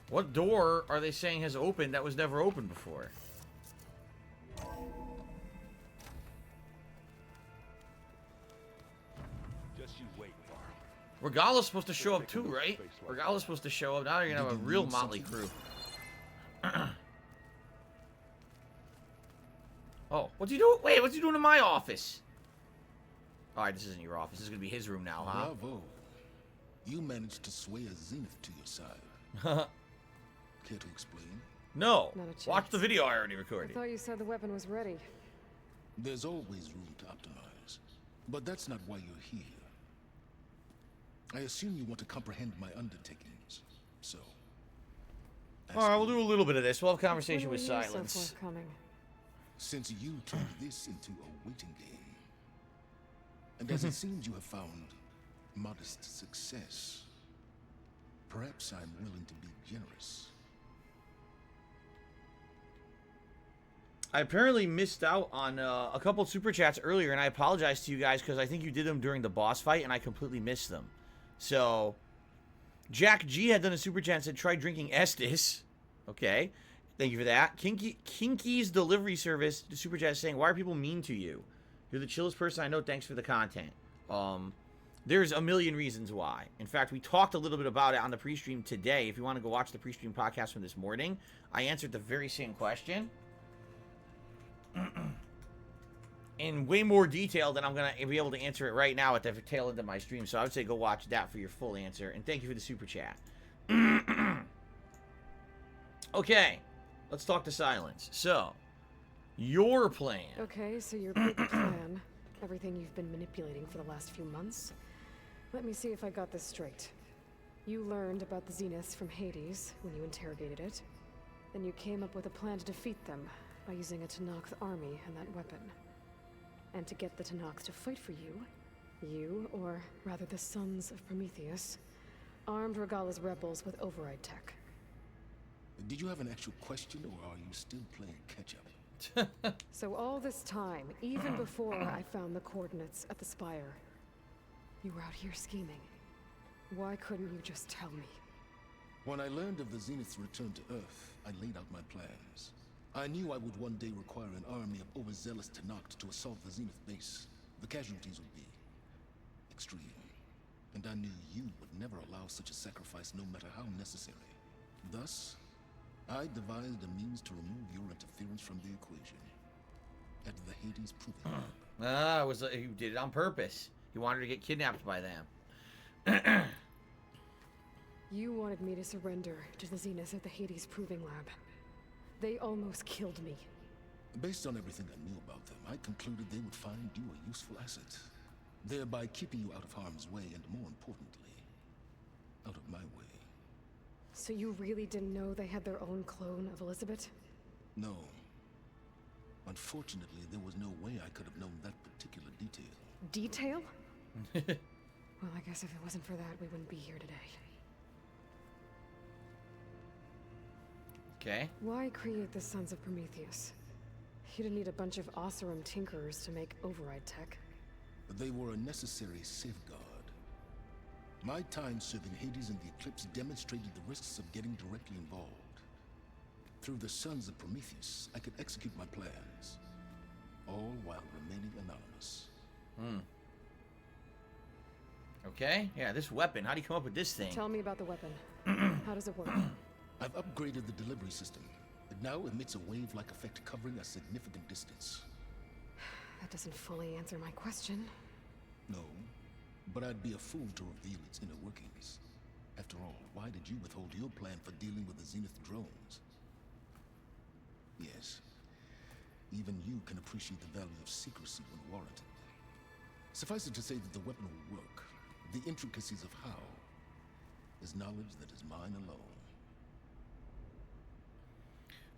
What door are they saying has opened that was never opened before? Just you wait, Varl. Regala's supposed to show up too, right? Regala's supposed to show up. Now you're gonna have a real motley crew. Oh, what's he doing? Wait, what's he doing in my office? Alright, this isn't your office. This is gonna be his room now, huh? Bravo. You managed to sway a Zenith to your side. Care to explain? No. Not a chance. Watch the video I already I recorded. thought you said the weapon was ready. There's always room to optimize. But that's not why you're here. I assume you want to comprehend my undertakings. So... Alright, we'll do a little bit of this. We'll have a conversation When with were you so Sylens. forthcoming? Since you turned this into a waiting game, and as it seems you have found modest success, perhaps I'm willing to be generous. I apparently missed out on a couple super chats earlier, and I apologize to you guys because I think you did them during the boss fight, and I completely missed them. So, Jack G had done a super chat and said, try drinking Estes. Okay. Thank you for that. Kinky's delivery service, the super chat saying, why are people mean to you? You're the chillest person I know. Thanks for the content. There's a million reasons why. In fact, we talked a little bit about it on the pre-stream today. If you want to go watch the pre-stream podcast from this morning, I answered the very same question in way more detail than I'm going to be able to answer it right now at the tail end of my stream. So I would say go watch that for your full answer. And thank you for the super chat. Okay, let's talk to Sylens. So, your plan. Okay, so your big plan, everything you've been manipulating for the last few months. Let me see if I got this straight. You learned about the Zeniths from Hades when you interrogated it. Then you came up with a plan to defeat them by using a Tenakth army and that weapon. And to get the Tenakth to fight for you, or rather the Sons of Prometheus, armed Regala's rebels with override tech. Did you have an actual question, or are you still playing catch-up? So all this time, even before I found the coordinates at the Spire, you were out here scheming. Why couldn't you just tell me? When I learned of the Zenith's return to Earth, I laid out my plans. I knew I would one day require an army of overzealous Tenakth to assault the Zenith base. The casualties would be extreme. And I knew you would never allow such a sacrifice, no matter how necessary. Thus, I devised a means to remove your interference from the equation. At the Hades Proving Lab. He did it on purpose. He wanted to get kidnapped by them. You wanted me to surrender to the Zeniths at the Hades Proving Lab. They almost killed me. Based on everything I knew about them, I concluded they would find you a useful asset, thereby keeping you out of harm's way and, more importantly, out of my way. So you really didn't know they had their own clone of Elizabeth? No. Unfortunately, there was no way I could have known that particular detail. Detail? Well, I guess if it wasn't for that, we wouldn't be here today. Okay. Why create the Sons of Prometheus? You didn't need a bunch of Oseram tinkerers to make override tech. They were a necessary safeguard. My time serving Hades and the Eclipse demonstrated the risks of getting directly involved. Through the Sons of Prometheus, I could execute my plans, all while remaining anonymous. Okay. Yeah, this weapon. How do you come up with this thing? Tell me about the weapon. How does it work? I've upgraded the delivery system. It now emits a wave-like effect covering a significant distance. That doesn't fully answer my question. No, but I'd be a fool to reveal its inner workings. After all, why did you withhold your plan for dealing with the Zenith drones? Yes, even you can appreciate the value of secrecy when warranted. Suffice it to say that the weapon will work. The intricacies of how is knowledge that is mine alone.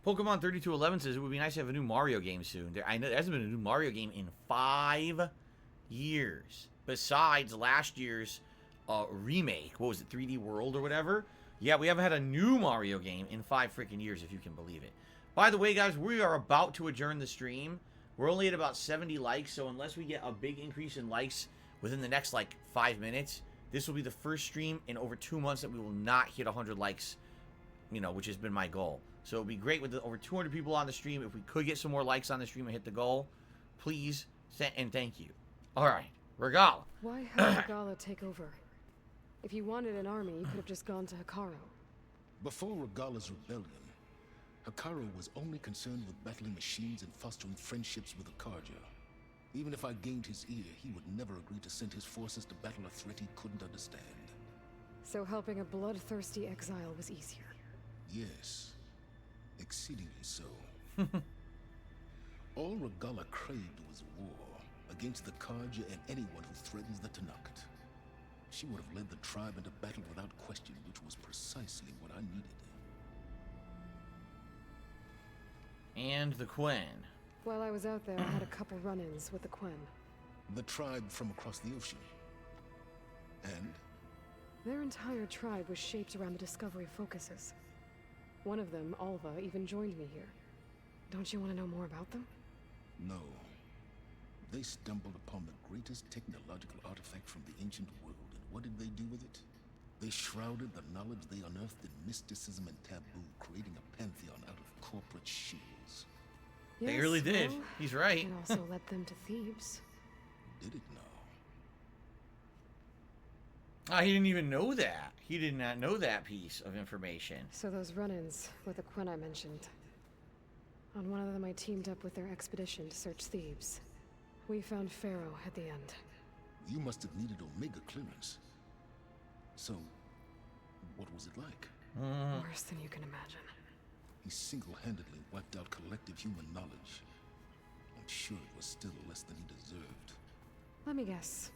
Pokemon 3211 says it would be nice to have a new Mario game soon. I know there hasn't been a new Mario game in 5 years. Besides last year's remake. What was it, 3D World or whatever? Yeah, we haven't had a new Mario game in 5 freaking years, if you can believe it. By the way, guys, we are about to adjourn the stream. We're only at about 70 likes, so unless we get a big increase in likes within the next, 5 minutes, this will be the first stream in over 2 months that we will not hit 100 likes, which has been my goal. So it would be great with over 200 people on the stream. If we could get some more likes on the stream and hit the goal, please, and thank you. All right, Regala. Why have Regala take over? If you wanted an army, you could have just gone to Hikaru. Before Regala's rebellion, Hikaru was only concerned with battling machines and fostering friendships with the Karja. Even if I gained his ear, he would never agree to send his forces to battle a threat he couldn't understand. So helping a bloodthirsty exile was easier? Yes. Exceedingly so. All Regala craved was war, against the Karja and anyone who threatens the Tanakht. She would have led the tribe into battle without question, which was precisely what I needed. And the Quen. While I was out there, I had a couple run-ins with the Quen. The tribe from across the ocean. And? Their entire tribe was shaped around the Discovery focuses. One of them, Alva, even joined me here. Don't you want to know more about them? No. They stumbled upon the greatest technological artifact from the ancient world, and what did they do with it? They shrouded the knowledge they unearthed in mysticism and taboo, creating a pantheon out of corporate shields. They really did. Well, he's right. And also led them to Thebes. Did it now? Ah, he didn't even know that. He did not know that piece of information. So those run-ins with the Quen I mentioned. On one of them I teamed up with their expedition to search Thebes. We found Pharaoh at the end. You must have needed Omega clearance. So, what was it like? Worse than you can imagine. He single-handedly wiped out collective human knowledge. I'm sure it was still less than he deserved. Let me guess.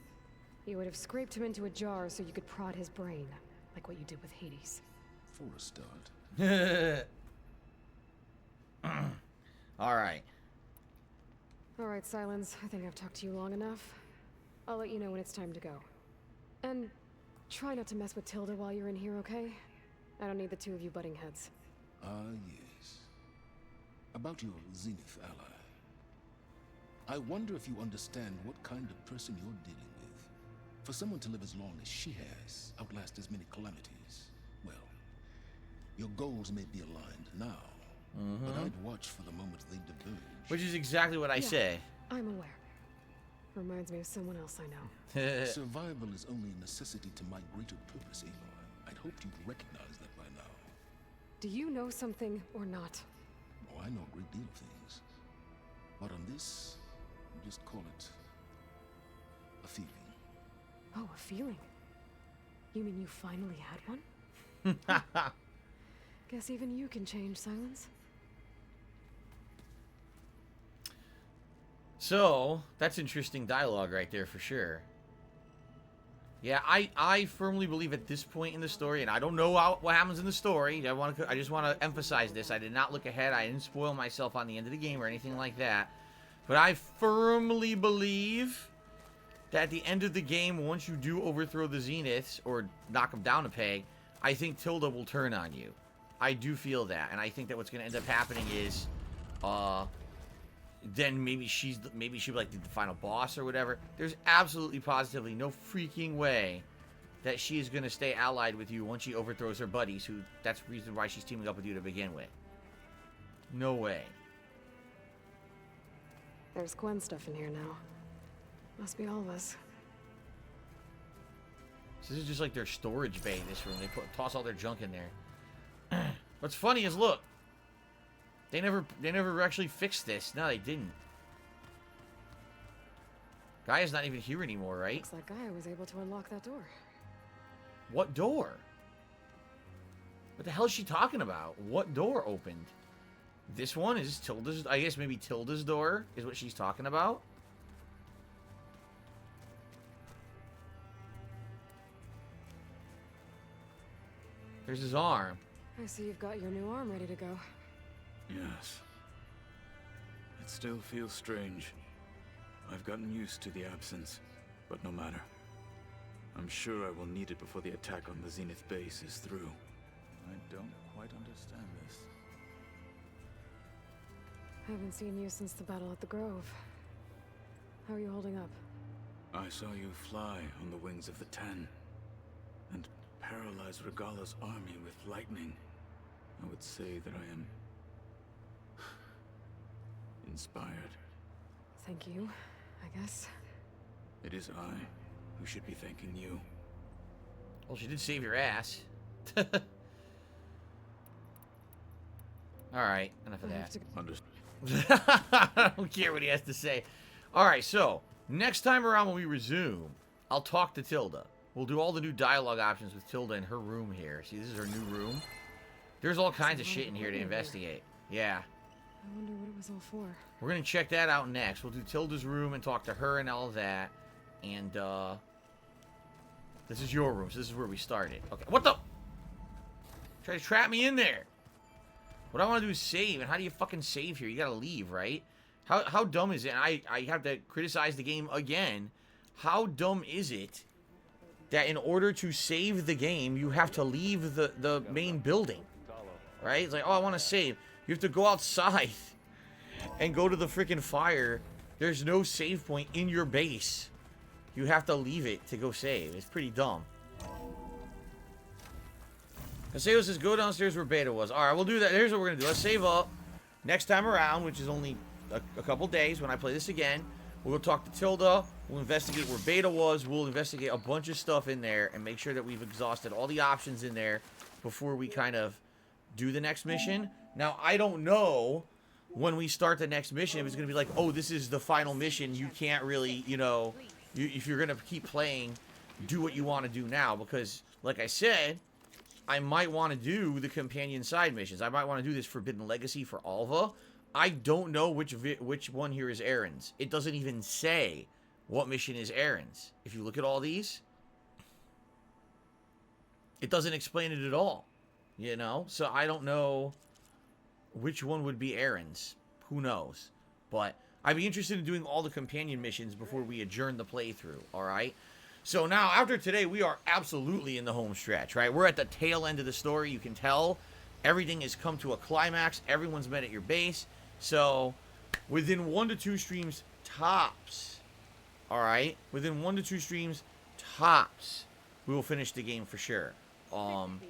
You would have scraped him into a jar so you could prod his brain, like what you did with Hades. For a start. Alright. Alright, Sylens. I think I've talked to you long enough. I'll let you know when it's time to go. And try not to mess with Tilda while you're in here, okay? I don't need the two of you butting heads. Ah, yes. About your Zenith ally. I wonder if you understand what kind of person you're dealing with. For someone to live as long as she has, outlast as many calamities, well, your goals may be aligned now, but I'd watch for the moment they diverge. Which is exactly what I say. I'm aware. Reminds me of someone else I know. Survival is only a necessity to my greater purpose, Aloy. I'd hoped you'd recognize that by now. Do you know something or not? Oh, I know a great deal of things. But on this, just call it a feeling. Oh, a feeling? You mean you finally had one? Guess even you can change, Sylens. So, that's interesting dialogue right there for sure. Yeah, I firmly believe at this point in the story, and I don't know what happens in the story. I just want to emphasize this. I did not look ahead. I didn't spoil myself on the end of the game or anything like that. But I firmly believe that at the end of the game, once you do overthrow the Zeniths or knock them down a peg, I think Tilda will turn on you. I do feel that, and I think that what's going to end up happening is, then maybe she'll be like the final boss or whatever. There's absolutely positively no freaking way that she is going to stay allied with you once she overthrows her buddies, who that's the reason why she's teaming up with you to begin with. No way. There's Quen stuff in here now. Must be all of us. So this is just like their storage bay in this room. They toss all their junk in there. What's funny is, look, they never actually fixed this. No, they didn't. Gaia's not even here anymore, right? Looks like Gaia was able to unlock that door. What door? What the hell is she talking about? What door opened? This one? Is this Tilda's? I guess maybe Tilda's door is what she's talking about. There's his arm. I see you've got your new arm ready to go. Yes. It still feels strange. I've gotten used to the absence, but no matter. I'm sure I will need it before the attack on the Zenith base is through. I don't quite understand this. Haven't seen you since the battle at the Grove. How are you holding up? I saw you fly on the wings of the Ten, and paralyze Regala's army with lightning. I would say that I am inspired. Thank you, I guess. It is I who should be thanking you. Well, she did save your ass. Alright, enough of that. Understood. I don't care what he has to say. Alright, so, next time around when we resume, I'll talk to Tilda. We'll do all the new dialogue options with Tilda in her room here. See, this is her new room. There's all kinds of shit in here to investigate. Yeah. I wonder what it was all for. We're going to check that out next. We'll do Tilda's room and talk to her and all of that. And, this is your room, so this is where we started. Okay, what the? Try to trap me in there. What I want to do is save, and how do you fucking save here? You gotta leave, right? How dumb is it? And I have to criticize the game again. How dumb is it that in order to save the game, you have to leave the main building? Right? It's like, oh, I want to save. You have to go outside and go to the freaking fire. There's no save point in your base. You have to leave it to go save. It's pretty dumb. Haseo says, go downstairs where Beta was. Alright, we'll do that. Here's what we're going to do. Let's save up. Next time around, which is only a couple days when I play this again, we'll go talk to Tilda. We'll investigate where Beta was. We'll investigate a bunch of stuff in there and make sure that we've exhausted all the options in there before we kind of do the next mission. Now, I don't know when we start the next mission if it's going to be like, oh, this is the final mission. You can't really, you know, if you're going to keep playing, do what you want to do now. Because, like I said, I might want to do the companion side missions. I might want to do this Forbidden Legacy for Alva. I don't know which one here is Aaron's. It doesn't even say what mission is Aaron's. If you look at all these, it doesn't explain it at all. You know? So I don't know which one would be Aaron's. Who knows? But I'd be interested in doing all the companion missions before we adjourn the playthrough. Alright? So now, after today, we are absolutely in the home stretch, right? We're at the tail end of the story. You can tell everything has come to a climax. Everyone's met at your base. So, within 1 to 2 streams tops, all right? Within 1 to 2 streams tops, we will finish the game for sure. And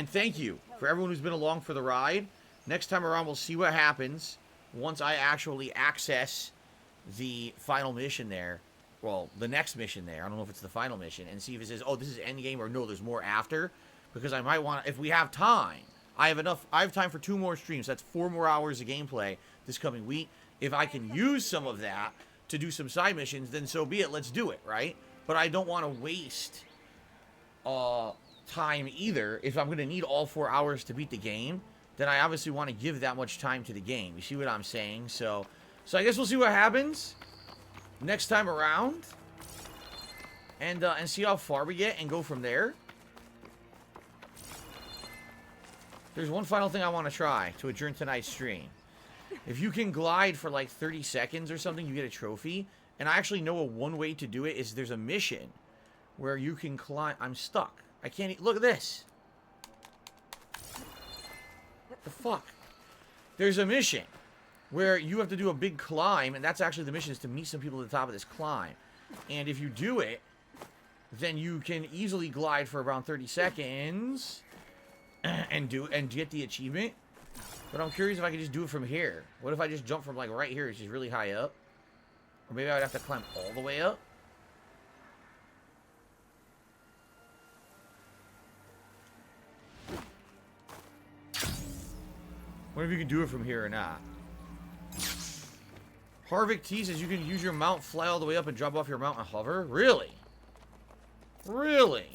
thank you for everyone who's been along for the ride. Next time around, we'll see what happens once I actually access the final mission there. Well, the next mission there. I don't know if it's the final mission. And see if it says, oh, this is endgame, or no, there's more after. Because I might want to, if we have time, I have time for 2 more streams. That's 4 more hours of gameplay this coming week. If I can use some of that to do some side missions, then so be it. Let's do it, right? But I don't want to waste time either. If I'm going to need all 4 hours to beat the game, then I obviously want to give that much time to the game. You see what I'm saying? So I guess we'll see what happens next time around, and see how far we get and go from there. There's one final thing I want to try to adjourn tonight's stream. If you can glide for like 30 seconds or something, you get a trophy. And I actually know one way to do it is there's a mission where you can climb. I'm stuck. I can't look at this. What the fuck? There's a mission where you have to do a big climb, and that's actually the mission, is to meet some people at the top of this climb. And if you do it, then you can easily glide for around 30 seconds and get the achievement. But I'm curious if I could just do it from here. What if I just jump from like right here, which is really high up? Or maybe I would have to climb all the way up? What if you can do it from here or not? Harvick T says you can use your mount, fly all the way up, and drop off your mount and hover? Really? Really?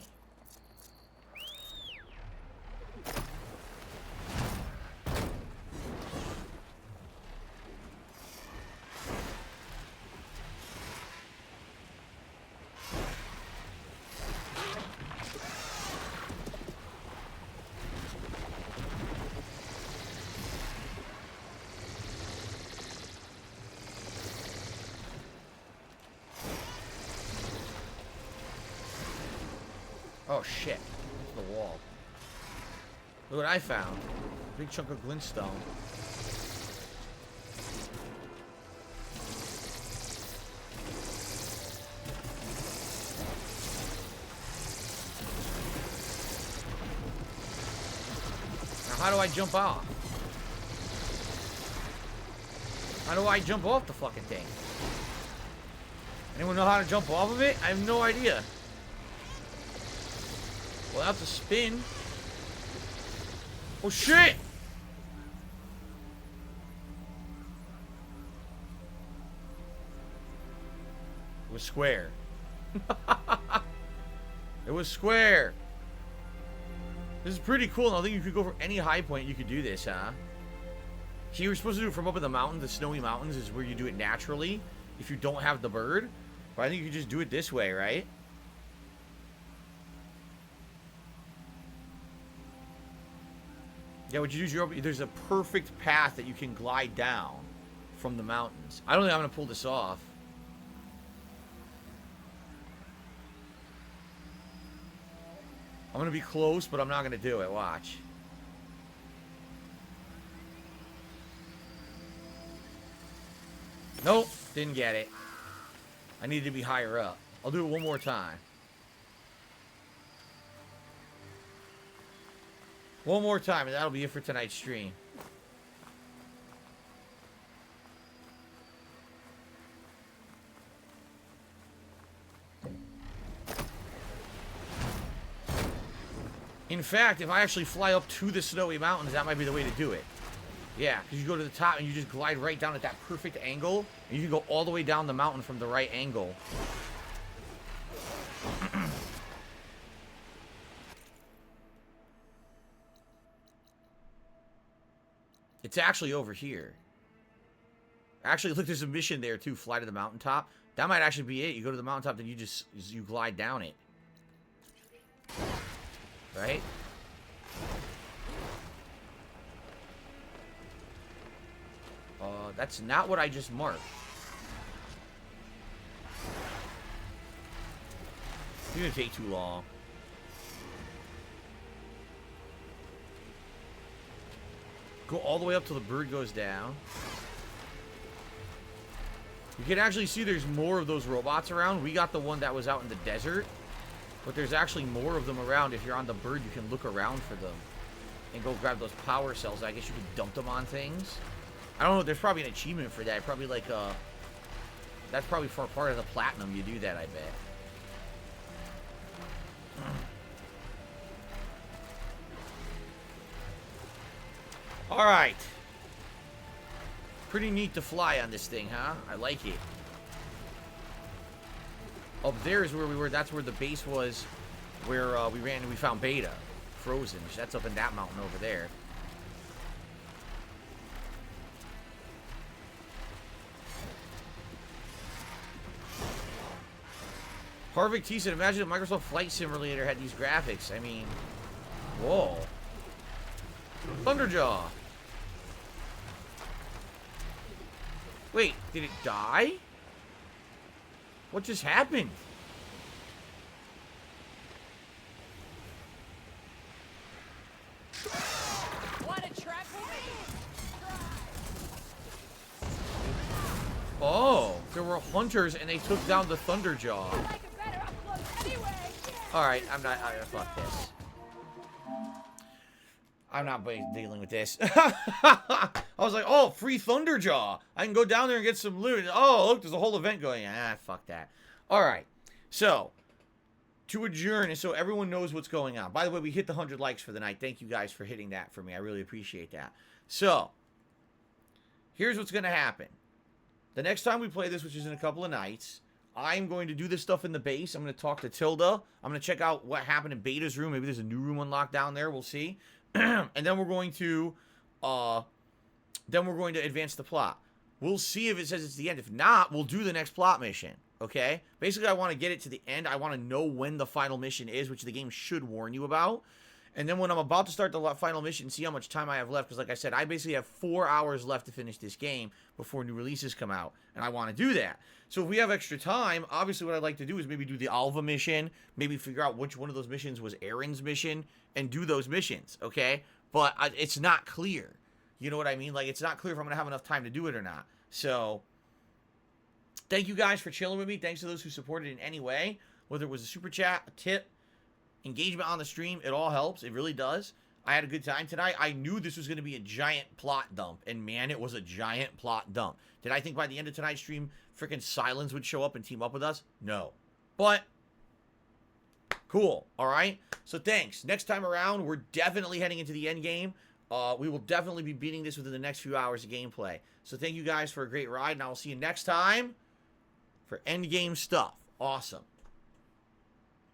Oh shit, it's the wall. Look what I found. Big chunk of glintstone. Now how do I jump off? How do I jump off the fucking thing? Anyone know how to jump off of it? I have no idea. Well, I have to spin. Oh shit! was square. It was square. This is pretty cool. I think you could go for any high point. You could do this, huh? So you were supposed to do it from up in the mountain. The snowy mountains is where you do it naturally if you don't have the bird. But I think you could just do it this way, right? Yeah, what you do is there's a perfect path that you can glide down from the mountains. I don't think I'm going to pull this off. I'm going to be close, but I'm not going to do it. Watch. Nope, didn't get it. I need to be higher up. I'll do it one more time. One more time, and that'll be it for tonight's stream. In fact, if I actually fly up to the snowy mountains, that might be the way to do it. Yeah, because you go to the top and you just glide right down at that perfect angle, and you can go all the way down the mountain from the right angle. It's actually over here. Actually, look, there's a mission there too. Fly to the mountaintop. That might actually be it. You go to the mountaintop, then you glide down it. Right? That's not what I just marked. It's gonna take too long. Go all the way up till the bird goes down. You can actually see there's more of those robots around. We got the one that was out in the desert. But there's actually more of them around. If you're on the bird, you can look around for them. And go grab those power cells. I guess you could dump them on things. I don't know. There's probably an achievement for that. Probably like that's probably for part of the platinum. You do that, I bet. Alright. Pretty neat to fly on this thing, huh? I like it. Up there is where we were. That's where the base was. Where we ran and we found Beta. Frozen. That's up in that mountain over there. Harvick T said, imagine if Microsoft Flight Simulator had these graphics. I mean, whoa. Thunderjaw. Wait, did it die? What just happened? Oh, there were hunters and they took down the Thunderjaw. Alright, fuck this. I'm not dealing with this. I was like, oh, free Thunderjaw. I can go down there and get some loot. Oh, look, there's a whole event going on. Ah, fuck that. Alright, so, to adjourn, and so everyone knows what's going on. By the way, we hit the 100 likes for the night. Thank you guys for hitting that for me. I really appreciate that. So, here's what's going to happen. The next time we play this, which is in a couple of nights, I'm going to do this stuff in the base. I'm going to talk to Tilda. I'm going to check out what happened in Beta's room. Maybe there's a new room unlocked down there. We'll see. And then we're going to advance the plot. We'll see if it says it's the end. If not, we'll do the next plot mission. Okay? Basically, I want to get it to the end. I want to know when the final mission is, which the game should warn you about. And then when I'm about to start the final mission, see how much time I have left. Because like I said, I basically have 4 hours left to finish this game before new releases come out. And I want to do that. So if we have extra time, obviously what I'd like to do is maybe do the Alva mission. Maybe figure out which one of those missions was Aaron's mission. And do those missions, okay? But it's not clear. You know what I mean? Like, it's not clear if I'm going to have enough time to do it or not. So, thank you guys for chilling with me. Thanks to those who supported in any way. Whether it was a super chat, a tip, engagement on the stream, it all helps. It really does. I had a good time tonight. I knew this was going to be a giant plot dump. And man, it was a giant plot dump. Did I think by the end of tonight's stream, freaking Sylens would show up and team up with us? No. But, cool. Alright? So thanks. Next time around, we're definitely heading into the end game. We will definitely be beating this within the next few hours of gameplay. So thank you guys for a great ride, and I will see you next time for endgame stuff. Awesome.